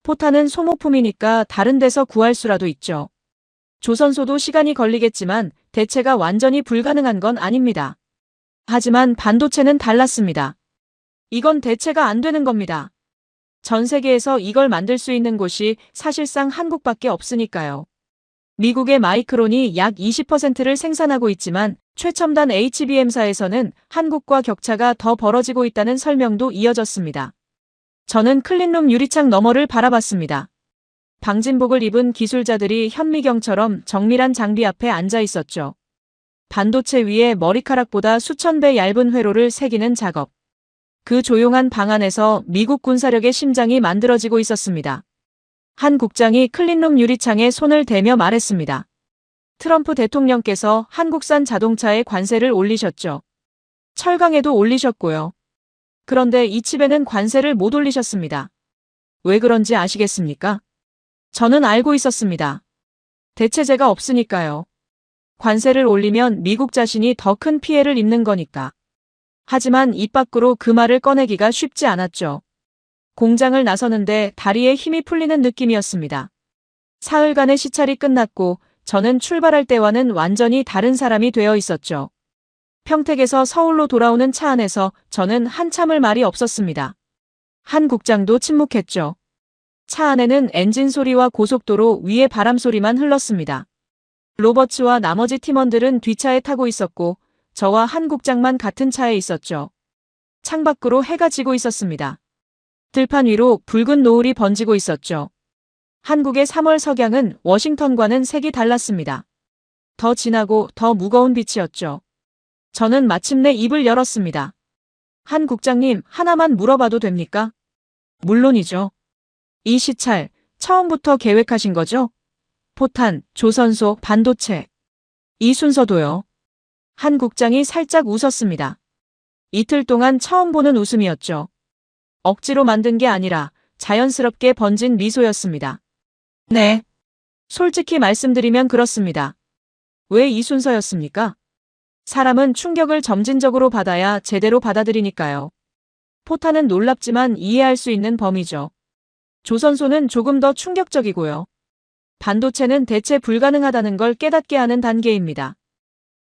포탄은 소모품이니까 다른 데서 구할 수라도 있죠. 조선소도 시간이 걸리겠지만 대체가 완전히 불가능한 건 아닙니다. 하지만 반도체는 달랐습니다. 이건 대체가 안 되는 겁니다. 전 세계에서 이걸 만들 수 있는 곳이 사실상 한국밖에 없으니까요. 미국의 마이크론이 약 20%를 생산하고 있지만 최첨단 HBM사에서는 한국과 격차가 더 벌어지고 있다는 설명도 이어졌습니다. 저는 클린룸 유리창 너머를 바라봤습니다. 방진복을 입은 기술자들이 현미경처럼 정밀한 장비 앞에 앉아 있었죠. 반도체 위에 머리카락보다 수천 배 얇은 회로를 새기는 작업. 그 조용한 방 안에서 미국 군사력의 심장이 만들어지고 있었습니다. 한 국장이 클린룸 유리창에 손을 대며 말했습니다. 트럼프 대통령께서 한국산 자동차에 관세를 올리셨죠. 철강에도 올리셨고요. 그런데 이 칩에는 관세를 못 올리셨습니다. 왜 그런지 아시겠습니까? 저는 알고 있었습니다. 대체제가 없으니까요. 관세를 올리면 미국 자신이 더 큰 피해를 입는 거니까. 하지만 입 밖으로 그 말을 꺼내기가 쉽지 않았죠. 공장을 나서는데 다리에 힘이 풀리는 느낌이었습니다. 사흘간의 시찰이 끝났고 저는 출발할 때와는 완전히 다른 사람이 되어 있었죠. 평택에서 서울로 돌아오는 차 안에서 저는 한참을 말이 없었습니다. 한 국장도 침묵했죠. 차 안에는 엔진 소리와 고속도로 위의 바람 소리만 흘렀습니다. 로버츠와 나머지 팀원들은 뒷차에 타고 있었고 저와 한 국장만 같은 차에 있었죠. 창밖으로 해가 지고 있었습니다. 들판 위로 붉은 노을이 번지고 있었죠. 한국의 3월 석양은 워싱턴과는 색이 달랐습니다. 더 진하고 더 무거운 빛이었죠. 저는 마침내 입을 열었습니다. 한 국장님, 하나만 물어봐도 됩니까? 물론이죠. 이 시찰, 처음부터 계획하신 거죠? 포탄, 조선소, 반도체. 이 순서도요. 한 국장이 살짝 웃었습니다. 이틀 동안 처음 보는 웃음이었죠. 억지로 만든 게 아니라 자연스럽게 번진 미소였습니다. 네. 솔직히 말씀드리면 그렇습니다. 왜 이 순서였습니까? 사람은 충격을 점진적으로 받아야 제대로 받아들이니까요. 포탄은 놀랍지만 이해할 수 있는 범위죠. 조선소는 조금 더 충격적이고요. 반도체는 대체 불가능하다는 걸 깨닫게 하는 단계입니다.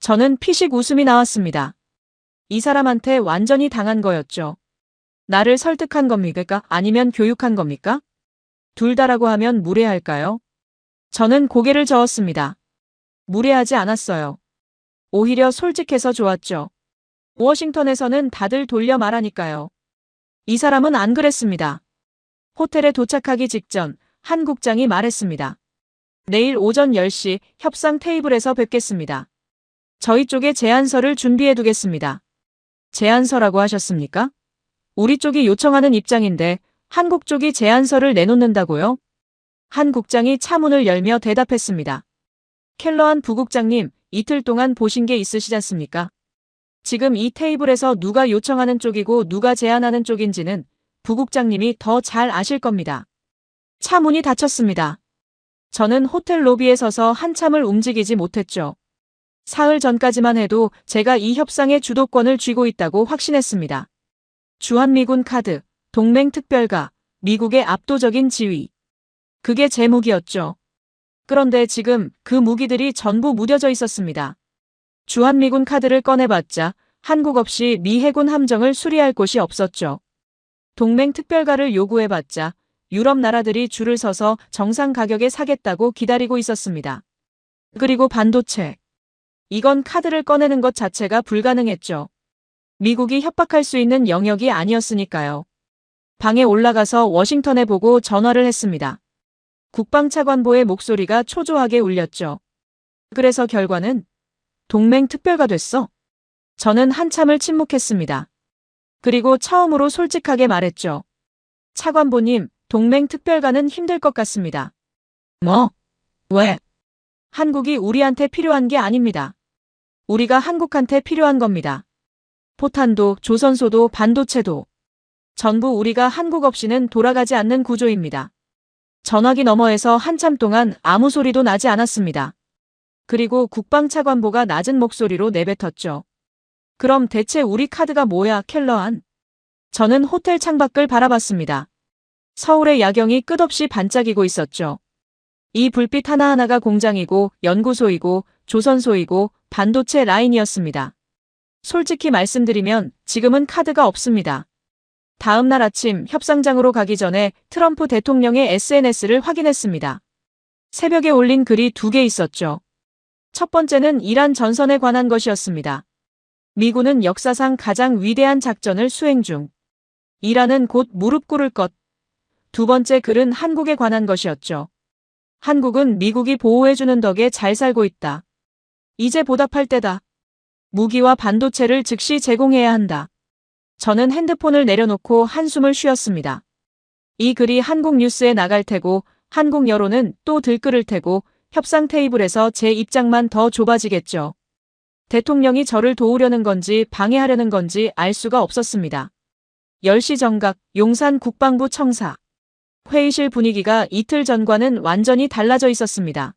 저는 피식 웃음이 나왔습니다. 이 사람한테 완전히 당한 거였죠. 나를 설득한 겁니까? 아니면 교육한 겁니까? 둘 다라고 하면 무례할까요? 저는 고개를 저었습니다. 무례하지 않았어요. 오히려 솔직해서 좋았죠. 워싱턴에서는 다들 돌려 말하니까요. 이 사람은 안 그랬습니다. 호텔에 도착하기 직전 한 국장이 말했습니다. 내일 오전 10시 협상 테이블에서 뵙겠습니다. 저희 쪽에 제안서를 준비해 두겠습니다. 제안서라고 하셨습니까? 우리 쪽이 요청하는 입장인데 한국 쪽이 제안서를 내놓는다고요? 한 국장이 차문을 열며 대답했습니다. 켈러한 부국장님, 이틀 동안 보신 게 있으시지 않습니까? 지금 이 테이블에서 누가 요청하는 쪽이고 누가 제안하는 쪽인지는 부국장님이 더 잘 아실 겁니다. 차문이 닫혔습니다. 저는 호텔 로비에 서서 한참을 움직이지 못했죠. 사흘 전까지만 해도 제가 이 협상의 주도권을 쥐고 있다고 확신했습니다. 주한미군 카드, 동맹특별가, 미국의 압도적인 지위. 그게 제 무기였죠. 그런데 지금 그 무기들이 전부 무뎌져 있었습니다. 주한미군 카드를 꺼내봤자 한국 없이 미 해군 함정을 수리할 곳이 없었죠. 동맹특별가를 요구해봤자 유럽 나라들이 줄을 서서 정상 가격에 사겠다고 기다리고 있었습니다. 그리고 반도체. 이건 카드를 꺼내는 것 자체가 불가능했죠. 미국이 협박할 수 있는 영역이 아니었으니까요. 방에 올라가서 워싱턴에 보고 전화를 했습니다. 국방차관보의 목소리가 초조하게 울렸죠. 그래서 결과는 동맹 특별가 됐어. 저는 한참을 침묵했습니다. 그리고 처음으로 솔직하게 말했죠. 차관보님, 동맹 특별가는 힘들 것 같습니다. 뭐? 왜? 한국이 우리한테 필요한 게 아닙니다. 우리가 한국한테 필요한 겁니다. 포탄도, 조선소도, 반도체도. 전부 우리가 한국 없이는 돌아가지 않는 구조입니다. 전화기 너머에서 한참 동안 아무 소리도 나지 않았습니다. 그리고 국방차관보가 낮은 목소리로 내뱉었죠. 그럼 대체 우리 카드가 뭐야, 켈러한? 저는 호텔 창밖을 바라봤습니다. 서울의 야경이 끝없이 반짝이고 있었죠. 이 불빛 하나하나가 공장이고 연구소이고 조선소이고 반도체 라인이었습니다. 솔직히 말씀드리면 지금은 카드가 없습니다. 다음 날 아침 협상장으로 가기 전에 트럼프 대통령의 SNS를 확인했습니다. 새벽에 올린 글이 2개 있었죠. 첫 번째는 이란 전선에 관한 것이었습니다. 미군은 역사상 가장 위대한 작전을 수행 중. 이란은 곧 무릎 꿇을 것. 두 번째 글은 한국에 관한 것이었죠. 한국은 미국이 보호해주는 덕에 잘 살고 있다. 이제 보답할 때다. 무기와 반도체를 즉시 제공해야 한다. 저는 핸드폰을 내려놓고 한숨을 쉬었습니다. 이 글이 한국 뉴스에 나갈 테고 한국 여론은 또 들끓을 테고 협상 테이블에서 제 입장만 더 좁아지겠죠. 대통령이 저를 도우려는 건지 방해하려는 건지 알 수가 없었습니다. 10시 정각 용산 국방부 청사. 회의실 분위기가 이틀 전과는 완전히 달라져 있었습니다.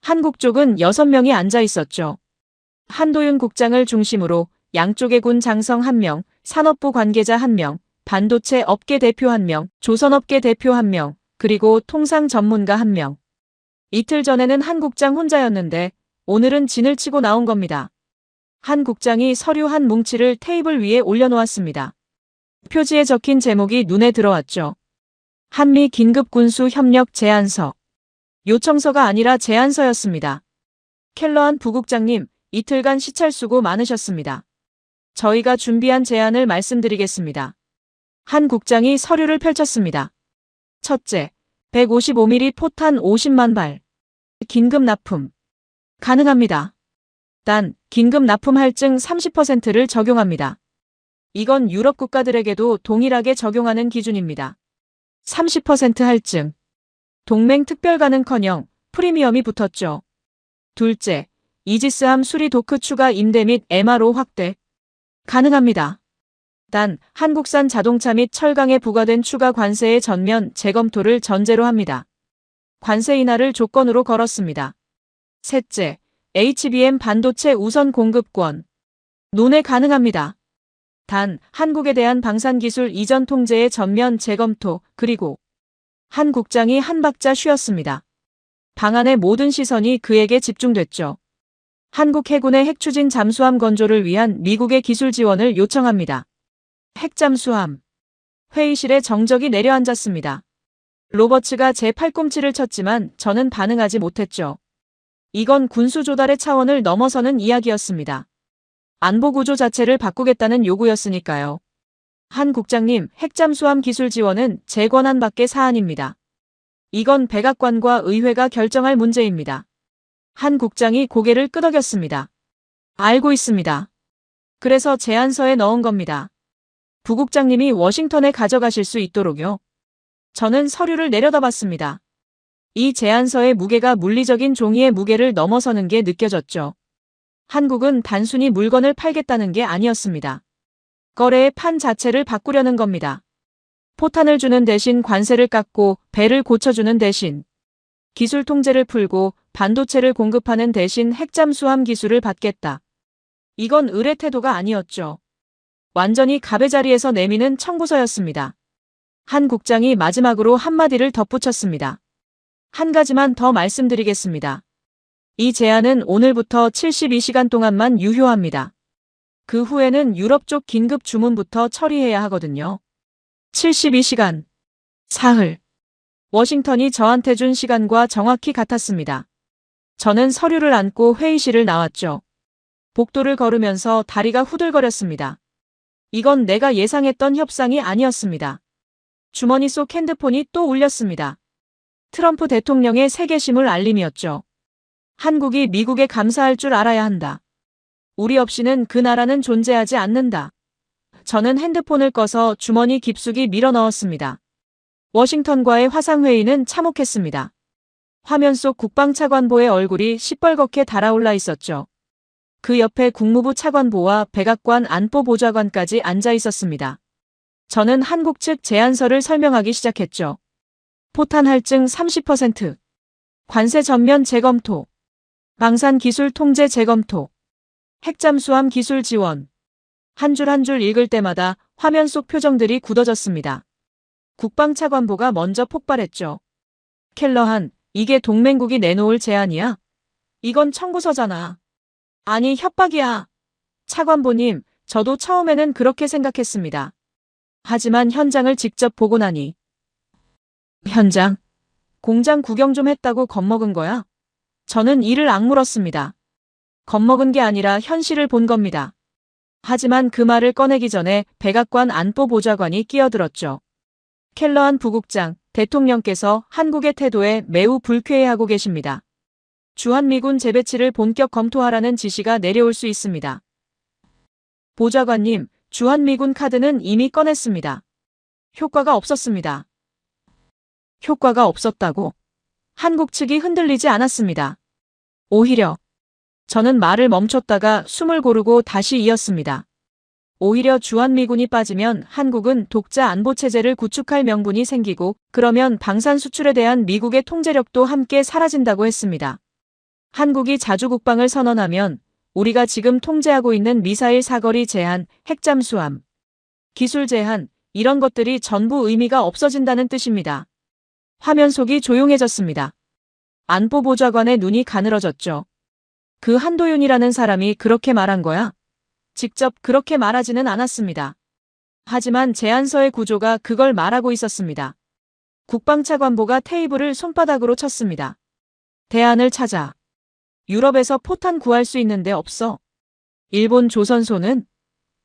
한국 쪽은 6명이 앉아 있었죠. 한도윤 국장을 중심으로 양쪽의 군 장성 1명, 산업부 관계자 1명, 반도체 업계 대표 1명, 조선업계 대표 1명, 그리고 통상 전문가 1명. 이틀 전에는 한 국장 혼자였는데 오늘은 진을 치고 나온 겁니다. 한 국장이 서류 한 뭉치를 테이블 위에 올려놓았습니다. 표지에 적힌 제목이 눈에 들어왔죠. 한미 긴급 군수 협력 제안서. 요청서가 아니라 제안서였습니다. 켈러한 부국장님, 이틀간 시찰 수고 많으셨습니다. 저희가 준비한 제안을 말씀드리겠습니다. 한 국장이 서류를 펼쳤습니다. 첫째, 155mm 포탄 50만 발. 긴급 납품. 가능합니다. 단, 긴급 납품 할증 30%를 적용합니다. 이건 유럽 국가들에게도 동일하게 적용하는 기준입니다. 30% 할증. 동맹 특별 가능커녕 프리미엄이 붙었죠. 둘째, 이지스함 수리 도크 추가 임대 및 MRO 확대. 가능합니다. 단, 한국산 자동차 및 철강에 부과된 추가 관세의 전면 재검토를 전제로 합니다. 관세 인하를 조건으로 걸었습니다. 셋째, HBM 반도체 우선 공급권. 논의 가능합니다. 단, 한국에 대한 방산기술 이전 통제의 전면 재검토, 그리고 한 국장이 한 박자 쉬었습니다. 방안의 모든 시선이 그에게 집중됐죠. 한국 해군의 핵추진 잠수함 건조를 위한 미국의 기술 지원을 요청합니다. 핵잠수함. 회의실에 정적이 내려앉았습니다. 로버츠가 제 팔꿈치를 쳤지만 저는 반응하지 못했죠. 이건 군수 조달의 차원을 넘어서는 이야기였습니다. 안보 구조 자체를 바꾸겠다는 요구였으니까요. 한 국장님, 핵잠수함 기술 지원은 제 권한 밖의 사안입니다. 이건 백악관과 의회가 결정할 문제입니다. 한 국장이 고개를 끄덕였습니다. 알고 있습니다. 그래서 제안서에 넣은 겁니다. 부국장님이 워싱턴에 가져가실 수 있도록요. 저는 서류를 내려다봤습니다. 이 제안서의 무게가 물리적인 종이의 무게를 넘어서는 게 느껴졌죠. 한국은 단순히 물건을 팔겠다는 게 아니었습니다. 거래의 판 자체를 바꾸려는 겁니다. 포탄을 주는 대신 관세를 깎고 배를 고쳐주는 대신 기술 통제를 풀고 반도체를 공급하는 대신 핵잠수함 기술을 받겠다. 이건 의뢰 태도가 아니었죠. 완전히 가베자리에서 내미는 청구서였습니다. 한 국장이 마지막으로 한마디를 덧붙였습니다. 한 가지만 더 말씀드리겠습니다. 이 제안은 오늘부터 72시간 동안만 유효합니다. 그 후에는 유럽 쪽 긴급 주문부터 처리해야 하거든요. 72시간. 사흘. 워싱턴이 저한테 준 시간과 정확히 같았습니다. 저는 서류를 안고 회의실을 나왔죠. 복도를 걸으면서 다리가 후들거렸습니다. 이건 내가 예상했던 협상이 아니었습니다. 주머니 속 핸드폰이 또 울렸습니다. 트럼프 대통령의 세계심을 알림이었죠. 한국이 미국에 감사할 줄 알아야 한다. 우리 없이는 그 나라는 존재하지 않는다. 저는 핸드폰을 꺼서 주머니 깊숙이 밀어 넣었습니다. 워싱턴과의 화상회의는 참혹했습니다. 화면 속 국방차관보의 얼굴이 시뻘겋게 달아올라 있었죠. 그 옆에 국무부 차관보와 백악관 안보보좌관까지 앉아 있었습니다. 저는 한국 측 제안서를 설명하기 시작했죠. 포탄 할증 30%, 관세 전면 재검토, 방산 기술 통제 재검토, 핵잠수함 기술 지원. 한 줄 한 줄 읽을 때마다 화면 속 표정들이 굳어졌습니다. 국방차관보가 먼저 폭발했죠. 켈러한, 이게 동맹국이 내놓을 제안이야? 이건 청구서잖아. 아니, 협박이야. 차관보님, 저도 처음에는 그렇게 생각했습니다. 하지만 현장을 직접 보고 나니. 현장? 공장 구경 좀 했다고 겁먹은 거야? 저는 이를 악물었습니다. 겁먹은 게 아니라 현실을 본 겁니다. 하지만 그 말을 꺼내기 전에 백악관 안보보좌관이 끼어들었죠. 켈러한 부국장, 대통령께서 한국의 태도에 매우 불쾌해하고 계십니다. 주한미군 재배치를 본격 검토하라는 지시가 내려올 수 있습니다. 보좌관님, 주한미군 카드는 이미 꺼냈습니다. 효과가 없었습니다. 효과가 없었다고? 한국 측이 흔들리지 않았습니다. 오히려 저는 말을 멈췄다가 숨을 고르고 다시 이었습니다. 오히려 주한미군이 빠지면 한국은 독자 안보체제를 구축할 명분이 생기고 그러면 방산 수출에 대한 미국의 통제력도 함께 사라진다고 했습니다. 한국이 자주국방을 선언하면 우리가 지금 통제하고 있는 미사일 사거리 제한, 핵잠수함, 기술 제한, 이런 것들이 전부 의미가 없어진다는 뜻입니다. 화면 속이 조용해졌습니다. 안보보좌관의 눈이 가늘어졌죠. 그 한도윤이라는 사람이 그렇게 말한 거야? 직접 그렇게 말하지는 않았습니다. 하지만 제안서의 구조가 그걸 말하고 있었습니다. 국방차관보가 테이블을 손바닥으로 쳤습니다. 대안을 찾아. 유럽에서 포탄 구할 수 있는데 없어. 일본 조선소는?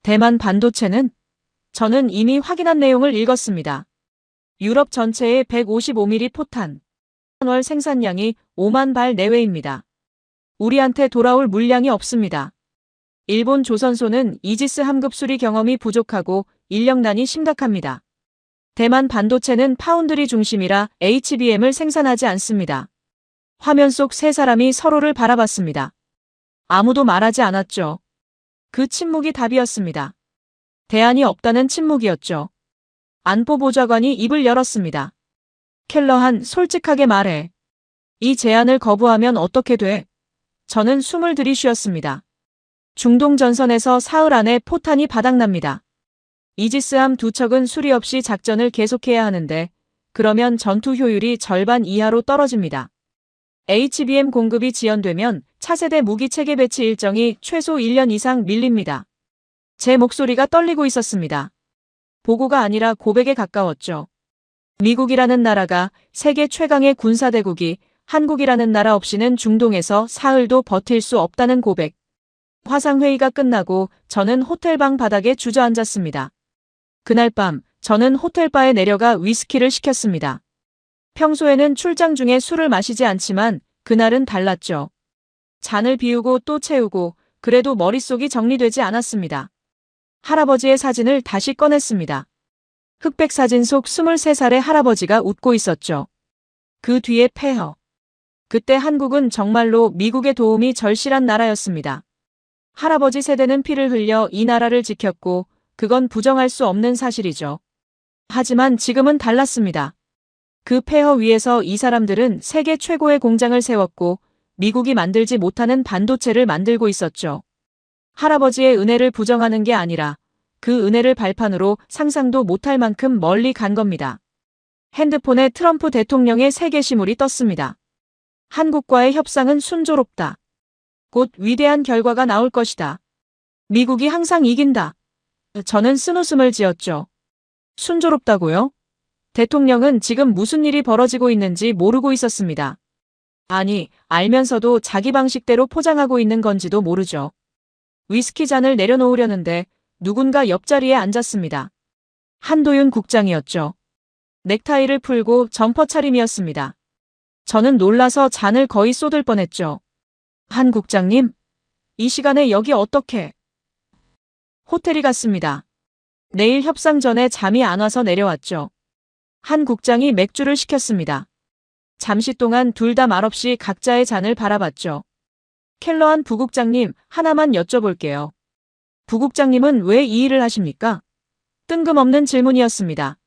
대만 반도체는? 저는 이미 확인한 내용을 읽었습니다. 유럽 전체의 155mm 포탄. 월 생산량이 5만 발 내외입니다. 우리한테 돌아올 물량이 없습니다. 일본 조선소는 이지스 함급 수리 경험이 부족하고 인력난이 심각합니다. 대만 반도체는 파운드리 중심이라 HBM을 생산하지 않습니다. 화면 속 세 사람이 서로를 바라봤습니다. 아무도 말하지 않았죠. 그 침묵이 답이었습니다. 대안이 없다는 침묵이었죠. 안보 보좌관이 입을 열었습니다. 켈러한, 솔직하게 말해. 이 제안을 거부하면 어떻게 돼? 저는 숨을 들이쉬었습니다. 중동 전선에서 사흘 안에 포탄이 바닥납니다. 이지스함 두 척은 수리 없이 작전을 계속해야 하는데 그러면 전투 효율이 절반 이하로 떨어집니다. HBM 공급이 지연되면 차세대 무기 체계 배치 일정이 최소 1년 이상 밀립니다. 제 목소리가 떨리고 있었습니다. 보고가 아니라 고백에 가까웠죠. 미국이라는 나라가 세계 최강의 군사대국이 한국이라는 나라 없이는 중동에서 사흘도 버틸 수 없다는 고백. 화상회의가 끝나고 저는 호텔방 바닥에 주저앉았습니다. 그날 밤 저는 호텔바에 내려가 위스키를 시켰습니다. 평소에는 출장 중에 술을 마시지 않지만 그날은 달랐죠. 잔을 비우고 또 채우고 그래도 머릿속이 정리되지 않았습니다. 할아버지의 사진을 다시 꺼냈습니다. 흑백 사진 속 23살의 할아버지가 웃고 있었죠. 그 뒤에 폐허. 그때 한국은 정말로 미국의 도움이 절실한 나라였습니다. 할아버지 세대는 피를 흘려 이 나라를 지켰고 그건 부정할 수 없는 사실이죠. 하지만 지금은 달랐습니다. 그 폐허 위에서 이 사람들은 세계 최고의 공장을 세웠고 미국이 만들지 못하는 반도체를 만들고 있었죠. 할아버지의 은혜를 부정하는 게 아니라 그 은혜를 발판으로 상상도 못할 만큼 멀리 간 겁니다. 핸드폰에 트럼프 대통령의 세 게시물이 떴습니다. 한국과의 협상은 순조롭다. 곧 위대한 결과가 나올 것이다. 미국이 항상 이긴다. 저는 쓴웃음을 지었죠. 순조롭다고요? 대통령은 지금 무슨 일이 벌어지고 있는지 모르고 있었습니다. 아니, 알면서도 자기 방식대로 포장하고 있는 건지도 모르죠. 위스키 잔을 내려놓으려는데 누군가 옆자리에 앉았습니다. 한도윤 국장이었죠. 넥타이를 풀고 점퍼 차림이었습니다. 저는 놀라서 잔을 거의 쏟을 뻔했죠. 한 국장님, 이 시간에 여기 어떻게? 호텔이 갔습니다. 내일 협상 전에 잠이 안 와서 내려왔죠. 한 국장이 맥주를 시켰습니다. 잠시 동안 둘 다 말없이 각자의 잔을 바라봤죠. 켈러한 부국장님, 하나만 여쭤볼게요. 부국장님은 왜 이 일을 하십니까? 뜬금없는 질문이었습니다.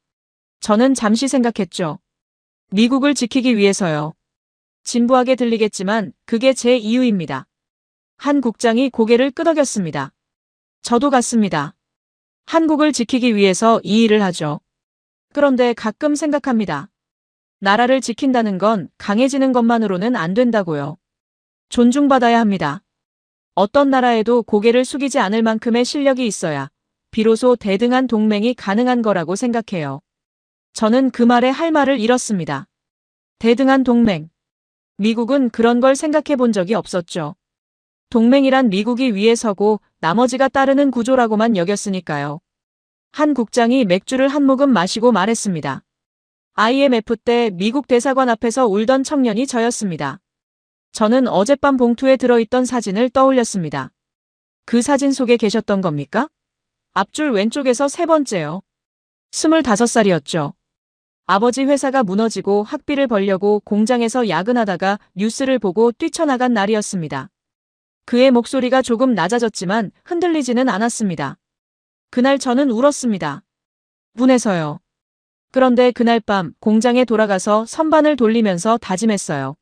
저는 잠시 생각했죠. 미국을 지키기 위해서요. 진부하게 들리겠지만 그게 제 이유입니다. 한 국장이 고개를 끄덕였습니다. 저도 같습니다. 한국을 지키기 위해서 이 일을 하죠. 그런데 가끔 생각합니다. 나라를 지킨다는 건 강해지는 것만으로는 안 된다고요. 존중받아야 합니다. 어떤 나라에도 고개를 숙이지 않을 만큼의 실력이 있어야 비로소 대등한 동맹이 가능한 거라고 생각해요. 저는 그 말에 할 말을 잃었습니다. 대등한 동맹. 미국은 그런 걸 생각해 본 적이 없었죠. 동맹이란 미국이 위에 서고 나머지가 따르는 구조라고만 여겼으니까요. 한 국장이 맥주를 한 모금 마시고 말했습니다. IMF 때 미국 대사관 앞에서 울던 청년이 저였습니다. 저는 어젯밤 봉투에 들어있던 사진을 떠올렸습니다. 그 사진 속에 계셨던 겁니까? 앞줄 왼쪽에서 세 번째요. 25살이었죠. 아버지 회사가 무너지고 학비를 벌려고 공장에서 야근하다가 뉴스를 보고 뛰쳐나간 날이었습니다. 그의 목소리가 조금 낮아졌지만 흔들리지는 않았습니다. 그날 저는 울었습니다. 분해서요. 그런데 그날 밤 공장에 돌아가서 선반을 돌리면서 다짐했어요.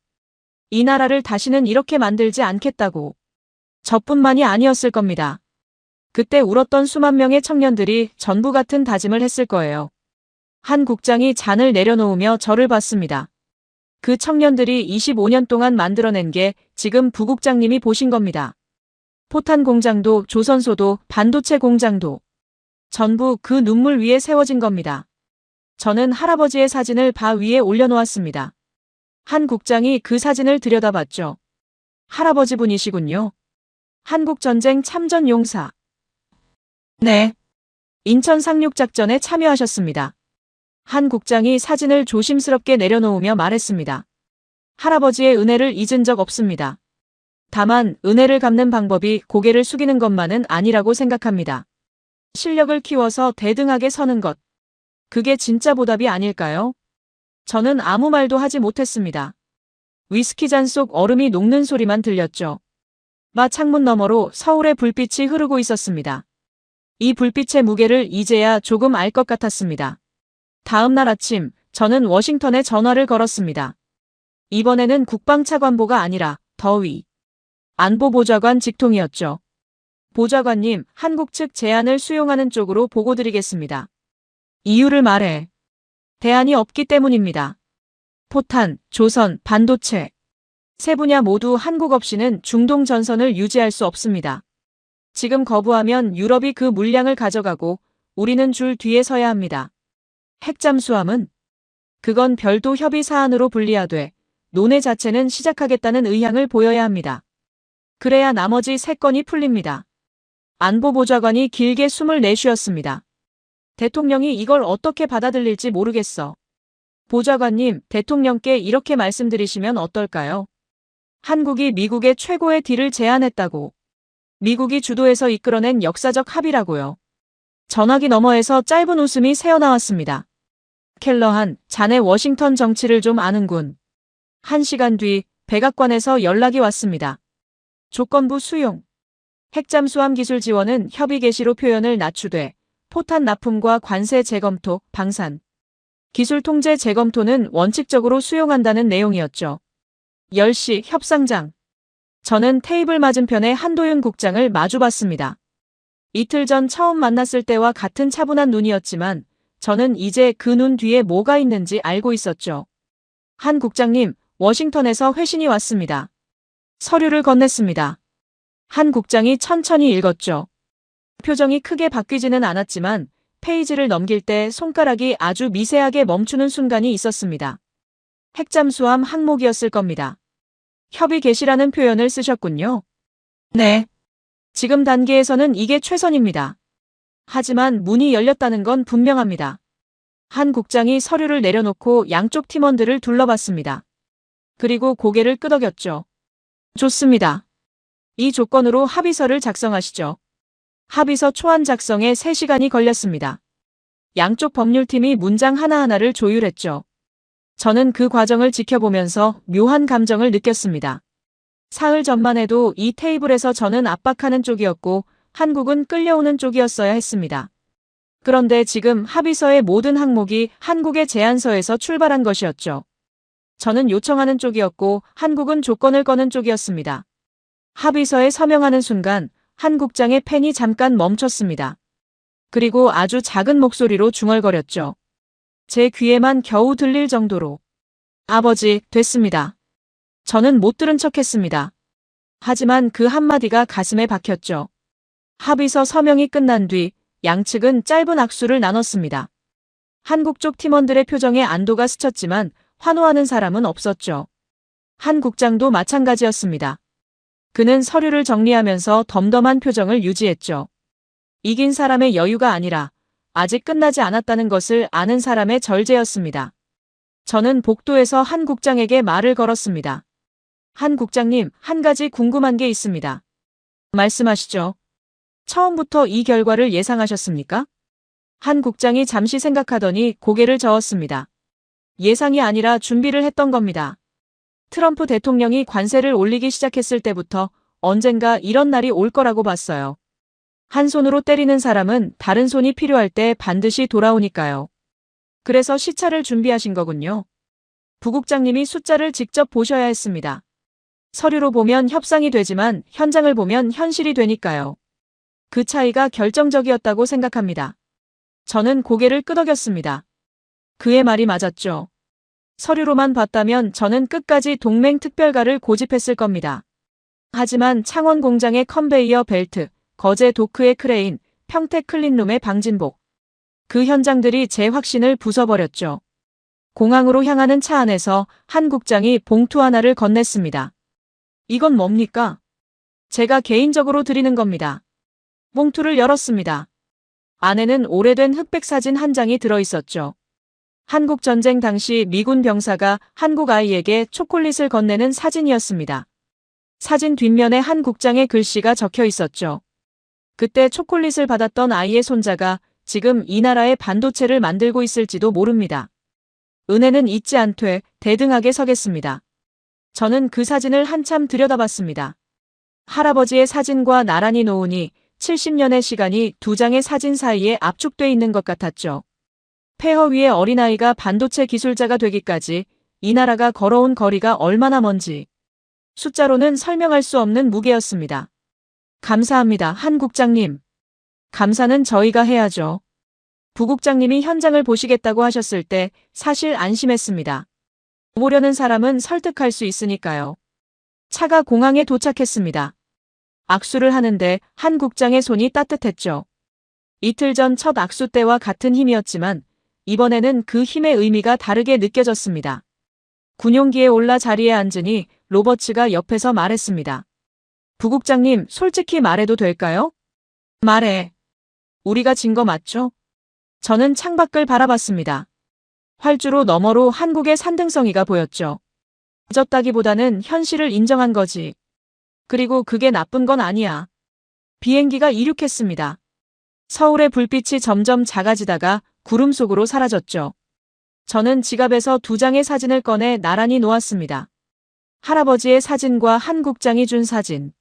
이 나라를 다시는 이렇게 만들지 않겠다고. 저뿐만이 아니었을 겁니다. 그때 울었던 수만 명의 청년들이 전부 같은 다짐을 했을 거예요. 한 국장이 잔을 내려놓으며 저를 봤습니다. 그 청년들이 25년 동안 만들어낸 게 지금 부국장님이 보신 겁니다. 포탄 공장도 조선소도 반도체 공장도 전부 그 눈물 위에 세워진 겁니다. 저는 할아버지의 사진을 바 위에 올려놓았습니다. 한 국장이 그 사진을 들여다봤죠. 할아버지 분이시군요. 한국전쟁 참전 용사. 네. 인천 상륙작전에 참여하셨습니다. 한 국장이 사진을 조심스럽게 내려놓으며 말했습니다. 할아버지의 은혜를 잊은 적 없습니다. 다만 은혜를 갚는 방법이 고개를 숙이는 것만은 아니라고 생각합니다. 실력을 키워서 대등하게 서는 것. 그게 진짜 보답이 아닐까요? 저는 아무 말도 하지 못했습니다. 위스키 잔 속 얼음이 녹는 소리만 들렸죠. 마 창문 너머로 서울의 불빛이 흐르고 있었습니다. 이 불빛의 무게를 이제야 조금 알 것 같았습니다. 다음 날 아침, 저는 워싱턴에 전화를 걸었습니다. 이번에는 국방차관보가 아니라 더위. 안보보좌관 직통이었죠. 보좌관님, 한국 측 제안을 수용하는 쪽으로 보고드리겠습니다. 이유를 말해. 대안이 없기 때문입니다. 포탄, 조선, 반도체. 세 분야 모두 한국 없이는 중동 전선을 유지할 수 없습니다. 지금 거부하면 유럽이 그 물량을 가져가고 우리는 줄 뒤에 서야 합니다. 핵잠수함은? 그건 별도 협의 사안으로 분리하되 논의 자체는 시작하겠다는 의향을 보여야 합니다. 그래야 나머지 3건이 풀립니다. 안보보좌관이 길게 숨을 내쉬었습니다. 대통령이 이걸 어떻게 받아들일지 모르겠어. 보좌관님, 대통령께 이렇게 말씀드리시면 어떨까요? 한국이 미국의 최고의 딜을 제안했다고. 미국이 주도해서 이끌어낸 역사적 합의라고요. 전화기 너머에서 짧은 웃음이 새어나왔습니다. 켈러한, 자네 워싱턴 정치를 좀 아는군. 1시간 뒤 백악관에서 연락이 왔습니다. 조건부 수용. 핵잠수함 기술 지원은 협의 개시로 표현을 낮추되 포탄 납품과 관세 재검토, 방산. 기술 통제 재검토는 원칙적으로 수용한다는 내용이었죠. 10시 협상장. 저는 테이블 맞은편에 한도윤 국장을 마주봤습니다. 이틀 전 처음 만났을 때와 같은 차분한 눈이었지만 저는 이제 그 눈 뒤에 뭐가 있는지 알고 있었죠. 한 국장님, 워싱턴에서 회신이 왔습니다. 서류를 건넸습니다. 한 국장이 천천히 읽었죠. 표정이 크게 바뀌지는 않았지만 페이지를 넘길 때 손가락이 아주 미세하게 멈추는 순간이 있었습니다. 핵잠수함 항목이었을 겁니다. 협의 개시라는 표현을 쓰셨군요. 네. 지금 단계에서는 이게 최선입니다. 하지만 문이 열렸다는 건 분명합니다. 한 국장이 서류를 내려놓고 양쪽 팀원들을 둘러봤습니다. 그리고 고개를 끄덕였죠. 좋습니다. 이 조건으로 합의서를 작성하시죠. 합의서 초안 작성에 3시간이 걸렸습니다. 양쪽 법률팀이 문장 하나하나를 조율했죠. 저는 그 과정을 지켜보면서 묘한 감정을 느꼈습니다. 사흘 전만 해도 이 테이블에서 저는 압박하는 쪽이었고 한국은 끌려오는 쪽이었어야 했습니다. 그런데 지금 합의서의 모든 항목이 한국의 제안서에서 출발한 것이었죠. 저는 요청하는 쪽이었고 한국은 조건을 거는 쪽이었습니다. 합의서에 서명하는 순간 한 국장의 펜이 잠깐 멈췄습니다. 그리고 아주 작은 목소리로 중얼거렸죠. 제 귀에만 겨우 들릴 정도로. 아버지, 됐습니다. 저는 못 들은 척했습니다. 하지만 그 한마디가 가슴에 박혔죠. 합의서 서명이 끝난 뒤 양측은 짧은 악수를 나눴습니다. 한국 쪽 팀원들의 표정에 안도가 스쳤지만 환호하는 사람은 없었죠. 한 국장도 마찬가지였습니다. 그는 서류를 정리하면서 덤덤한 표정을 유지했죠. 이긴 사람의 여유가 아니라 아직 끝나지 않았다는 것을 아는 사람의 절제였습니다. 저는 복도에서 한 국장에게 말을 걸었습니다. 한 국장님, 한 가지 궁금한 게 있습니다. 말씀하시죠. 처음부터 이 결과를 예상하셨습니까? 한 국장이 잠시 생각하더니 고개를 저었습니다. 예상이 아니라 준비를 했던 겁니다. 트럼프 대통령이 관세를 올리기 시작했을 때부터 언젠가 이런 날이 올 거라고 봤어요. 한 손으로 때리는 사람은 다른 손이 필요할 때 반드시 돌아오니까요. 그래서 시차를 준비하신 거군요. 부국장님이 숫자를 직접 보셔야 했습니다. 서류로 보면 협상이 되지만 현장을 보면 현실이 되니까요. 그 차이가 결정적이었다고 생각합니다. 저는 고개를 끄덕였습니다. 그의 말이 맞았죠. 서류로만 봤다면 저는 끝까지 동맹 특별가를 고집했을 겁니다. 하지만 창원 공장의 컨베이어 벨트, 거제 도크의 크레인, 평택 클린룸의 방진복. 그 현장들이 제 확신을 부숴버렸죠. 공항으로 향하는 차 안에서 한 국장이 봉투 하나를 건넸습니다. 이건 뭡니까? 제가 개인적으로 드리는 겁니다. 봉투를 열었습니다. 안에는 오래된 흑백 사진 한 장이 들어있었죠. 한국전쟁 당시 미군 병사가 한국 아이에게 초콜릿을 건네는 사진이었습니다. 사진 뒷면에 한 국장의 글씨가 적혀 있었죠. 그때 초콜릿을 받았던 아이의 손자가 지금 이 나라의 반도체를 만들고 있을지도 모릅니다. 은혜는 잊지 않되 대등하게 서겠습니다. 저는 그 사진을 한참 들여다봤습니다. 할아버지의 사진과 나란히 놓으니 70년의 시간이 두 장의 사진 사이에 압축돼 있는 것 같았죠. 폐허 위에 어린아이가 반도체 기술자가 되기까지 이 나라가 걸어온 거리가 얼마나 먼지. 숫자로는 설명할 수 없는 무게였습니다. 감사합니다, 한 국장님. 감사는 저희가 해야죠. 부국장님이 현장을 보시겠다고 하셨을 때 사실 안심했습니다. 오려는 사람은 설득할 수 있으니까요. 차가 공항에 도착했습니다. 악수를 하는데 한 국장의 손이 따뜻했죠. 이틀 전 첫 악수 때와 같은 힘이었지만 이번에는 그 힘의 의미가 다르게 느껴졌습니다. 군용기에 올라 자리에 앉으니 로버츠가 옆에서 말했습니다. 부국장님, 솔직히 말해도 될까요? 말해. 우리가 진 거 맞죠? 저는 창밖을 바라봤습니다. 활주로 너머로 한국의 산등성이가 보였죠. 졌다기보다는 현실을 인정한 거지. 그리고 그게 나쁜 건 아니야. 비행기가 이륙했습니다. 서울의 불빛이 점점 작아지다가 구름 속으로 사라졌죠. 저는 지갑에서 두 장의 사진을 꺼내 나란히 놓았습니다. 할아버지의 사진과 한 국장이 준 사진.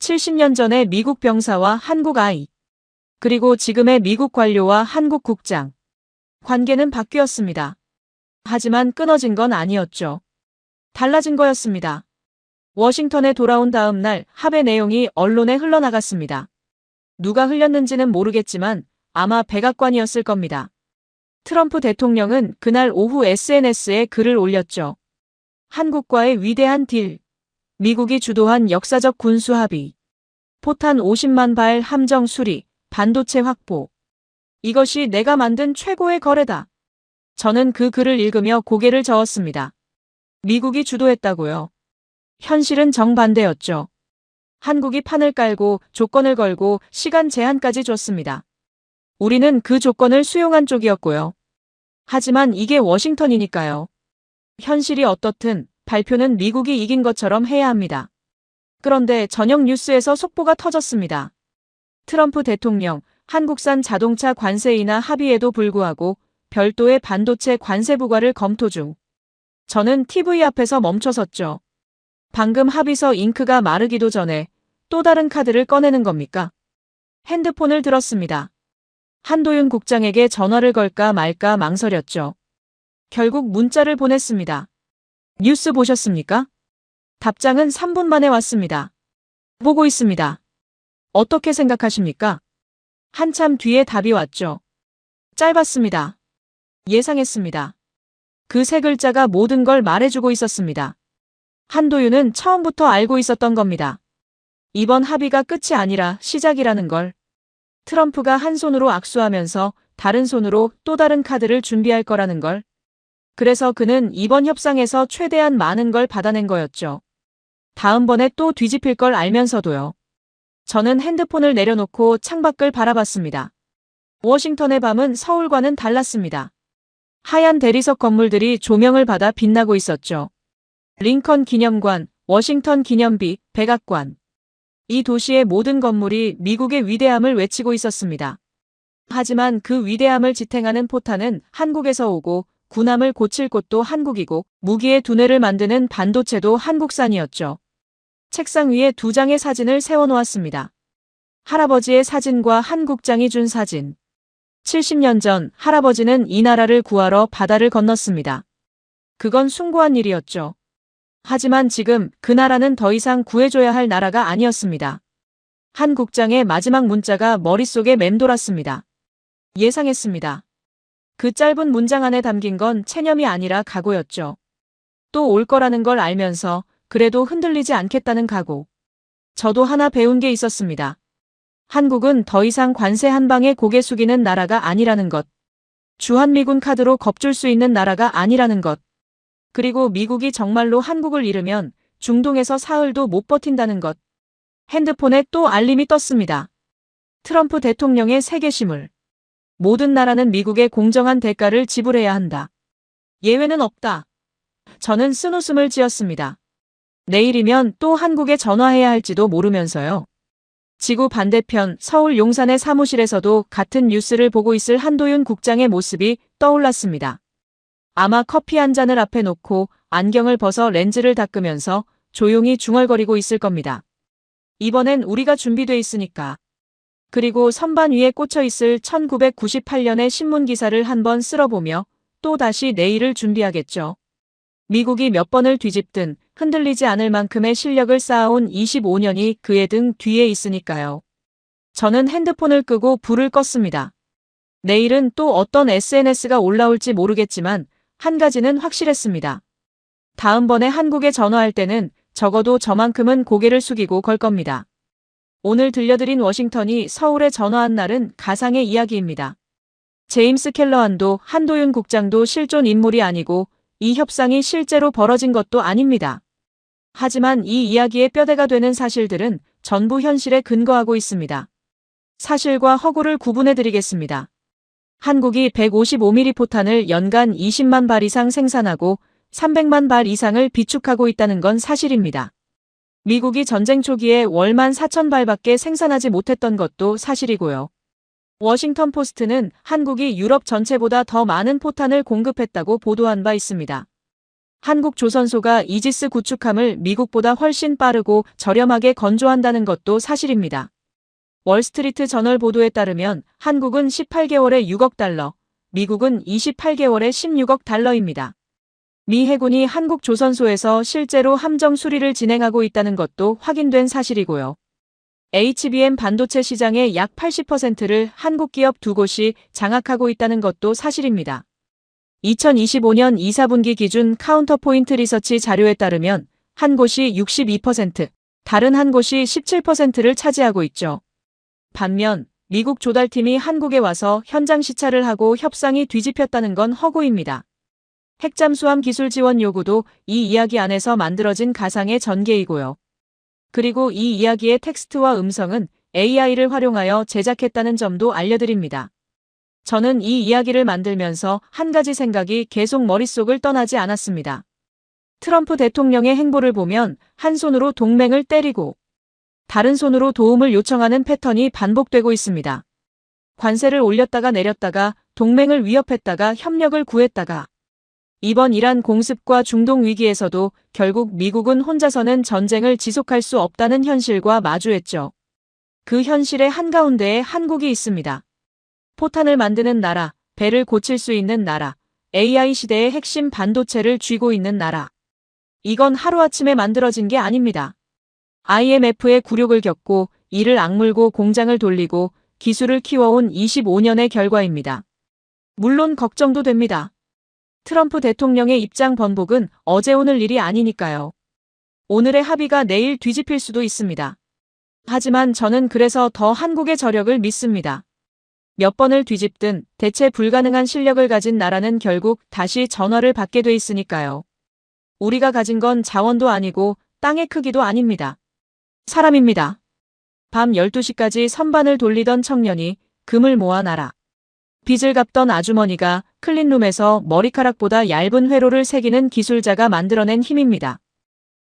70년 전의 미국 병사와 한국 아이. 그리고 지금의 미국 관료와 한국 국장. 관계는 바뀌었습니다. 하지만 끊어진 건 아니었죠. 달라진 거였습니다. 워싱턴에 돌아온 다음 날 합의 내용이 언론에 흘러나갔습니다. 누가 흘렸는지는 모르겠지만 아마 백악관이었을 겁니다. 트럼프 대통령은 그날 오후 SNS에 글을 올렸죠. 한국과의 위대한 딜. 미국이 주도한 역사적 군수 합의. 포탄 50만 발 함정 수리, 반도체 확보. 이것이 내가 만든 최고의 거래다. 저는 그 글을 읽으며 고개를 저었습니다. 미국이 주도했다고요. 현실은 정반대였죠. 한국이 판을 깔고 조건을 걸고 시간 제한까지 줬습니다. 우리는 그 조건을 수용한 쪽이었고요. 하지만 이게 워싱턴이니까요. 현실이 어떻든 발표는 미국이 이긴 것처럼 해야 합니다. 그런데 저녁 뉴스에서 속보가 터졌습니다. 트럼프 대통령, 한국산 자동차 관세 인하 합의에도 불구하고 별도의 반도체 관세 부과를 검토 중. 저는 TV 앞에서 멈춰섰죠. 방금 합의서 잉크가 마르기도 전에 또 다른 카드를 꺼내는 겁니까? 핸드폰을 들었습니다. 한도윤 국장에게 전화를 걸까 말까 망설였죠. 결국 문자를 보냈습니다. 뉴스 보셨습니까? 답장은 3분 만에 왔습니다. 보고 있습니다. 어떻게 생각하십니까? 한참 뒤에 답이 왔죠. 짧았습니다. 예상했습니다. 그 세 글자가 모든 걸 말해주고 있었습니다. 한도윤은 처음부터 알고 있었던 겁니다. 이번 합의가 끝이 아니라 시작이라는 걸. 트럼프가 한 손으로 악수하면서 다른 손으로 또 다른 카드를 준비할 거라는 걸. 그래서 그는 이번 협상에서 최대한 많은 걸 받아낸 거였죠. 다음번에 또 뒤집힐 걸 알면서도요. 저는 핸드폰을 내려놓고 창밖을 바라봤습니다. 워싱턴의 밤은 서울과는 달랐습니다. 하얀 대리석 건물들이 조명을 받아 빛나고 있었죠. 링컨 기념관, 워싱턴 기념비, 백악관. 이 도시의 모든 건물이 미국의 위대함을 외치고 있었습니다. 하지만 그 위대함을 지탱하는 포탄은 한국에서 오고 군함을 고칠 곳도 한국이고 무기의 두뇌를 만드는 반도체도 한국산이었죠. 책상 위에 두 장의 사진을 세워놓았습니다. 할아버지의 사진과 한 국장이 준 사진. 70년 전 할아버지는 이 나라를 구하러 바다를 건넜습니다. 그건 숭고한 일이었죠. 하지만 지금 그 나라는 더 이상 구해줘야 할 나라가 아니었습니다. 한 국장의 마지막 문자가 머릿속에 맴돌았습니다. 예상했습니다. 그 짧은 문장 안에 담긴 건 체념이 아니라 각오였죠. 또 올 거라는 걸 알면서 그래도 흔들리지 않겠다는 각오. 저도 하나 배운 게 있었습니다. 한국은 더 이상 관세 한 방에 고개 숙이는 나라가 아니라는 것. 주한미군 카드로 겁줄 수 있는 나라가 아니라는 것. 그리고 미국이 정말로 한국을 잃으면 중동에서 사흘도 못 버틴다는 것. 핸드폰에 또 알림이 떴습니다. 트럼프 대통령의 세계시물. 모든 나라는 미국의 공정한 대가를 지불해야 한다. 예외는 없다. 저는 쓴웃음을 지었습니다. 내일이면 또 한국에 전화해야 할지도 모르면서요. 지구 반대편 서울 용산의 사무실에서도 같은 뉴스를 보고 있을 한도윤 국장의 모습이 떠올랐습니다. 아마 커피 한 잔을 앞에 놓고 안경을 벗어 렌즈를 닦으면서 조용히 중얼거리고 있을 겁니다. 이번엔 우리가 준비돼 있으니까. 그리고 선반 위에 꽂혀 있을 1998년의 신문 기사를 한번 쓸어보며 또 다시 내일을 준비하겠죠. 미국이 몇 번을 뒤집든 흔들리지 않을 만큼의 실력을 쌓아온 25년이 그의 등 뒤에 있으니까요. 저는 핸드폰을 끄고 불을 껐습니다. 내일은 또 어떤 SNS가 올라올지 모르겠지만 한 가지는 확실했습니다. 다음번에 한국에 전화할 때는 적어도 저만큼은 고개를 숙이고 걸 겁니다. 오늘 들려드린 워싱턴이 서울에 전화한 날은 가상의 이야기입니다. 제임스 켈러한도 한도윤 국장도 실존 인물이 아니고 이 협상이 실제로 벌어진 것도 아닙니다. 하지만 이 이야기의 뼈대가 되는 사실들은 전부 현실에 근거하고 있습니다. 사실과 허구를 구분해드리겠습니다. 한국이 155mm 포탄을 연간 20만 발 이상 생산하고 300만 발 이상을 비축하고 있다는 건 사실입니다. 미국이 전쟁 초기에 월만 4천 발밖에 생산하지 못했던 것도 사실이고요. 워싱턴 포스트는 한국이 유럽 전체보다 더 많은 포탄을 공급했다고 보도한 바 있습니다. 한국 조선소가 이지스 구축함을 미국보다 훨씬 빠르고 저렴하게 건조한다는 것도 사실입니다. 월스트리트 저널 보도에 따르면 한국은 18개월에 6억 달러, 미국은 28개월에 16억 달러입니다. 미 해군이 한국 조선소에서 실제로 함정 수리를 진행하고 있다는 것도 확인된 사실이고요. HBM 반도체 시장의 약 80%를 한국 기업 두 곳이 장악하고 있다는 것도 사실입니다. 2025년 2, 4분기 기준 카운터포인트 리서치 자료에 따르면 한 곳이 62%, 다른 한 곳이 17%를 차지하고 있죠. 반면 미국 조달팀이 한국에 와서 현장 시찰을 하고 협상이 뒤집혔다는 건 허구입니다. 핵잠수함 기술 지원 요구도 이 이야기 안에서 만들어진 가상의 전개이고요. 그리고 이 이야기의 텍스트와 음성은 AI를 활용하여 제작했다는 점도 알려드립니다. 저는 이 이야기를 만들면서 한 가지 생각이 계속 머릿속을 떠나지 않았습니다. 트럼프 대통령의 행보를 보면 한 손으로 동맹을 때리고 다른 손으로 도움을 요청하는 패턴이 반복되고 있습니다. 관세를 올렸다가 내렸다가 동맹을 위협했다가 협력을 구했다가 이번 이란 공습과 중동 위기에서도 결국 미국은 혼자서는 전쟁을 지속할 수 없다는 현실과 마주했죠. 그 현실의 한가운데에 한국이 있습니다. 포탄을 만드는 나라, 배를 고칠 수 있는 나라, AI 시대의 핵심 반도체를 쥐고 있는 나라. 이건 하루아침에 만들어진 게 아닙니다. IMF의 굴욕을 겪고 이를 악물고 공장을 돌리고 기술을 키워온 25년의 결과입니다. 물론 걱정도 됩니다. 트럼프 대통령의 입장 번복은 어제 오늘 일이 아니니까요. 오늘의 합의가 내일 뒤집힐 수도 있습니다. 하지만 저는 그래서 더 한국의 저력을 믿습니다. 몇 번을 뒤집든 대체 불가능한 실력을 가진 나라는 결국 다시 전화를 받게 돼 있으니까요. 우리가 가진 건 자원도 아니고 땅의 크기도 아닙니다. 사람입니다. 밤 12시까지 선반을 돌리던 청년이 금을 모아 놔라. 빚을 갚던 아주머니가 클린룸에서 머리카락보다 얇은 회로를 새기는 기술자가 만들어낸 힘입니다.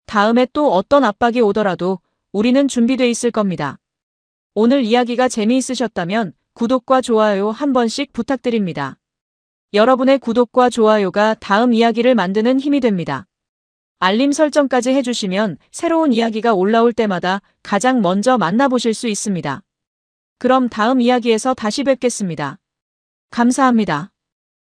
다음에 또 어떤 압박이 오더라도 우리는 준비돼 있을 겁니다. 오늘 이야기가 재미있으셨다면 구독과 좋아요 한 번씩 부탁드립니다. 여러분의 구독과 좋아요가 다음 이야기를 만드는 힘이 됩니다. 알림 설정까지 해주시면 새로운 이야기가 올라올 때마다 가장 먼저 만나보실 수 있습니다. 그럼 다음 이야기에서 다시 뵙겠습니다. 감사합니다.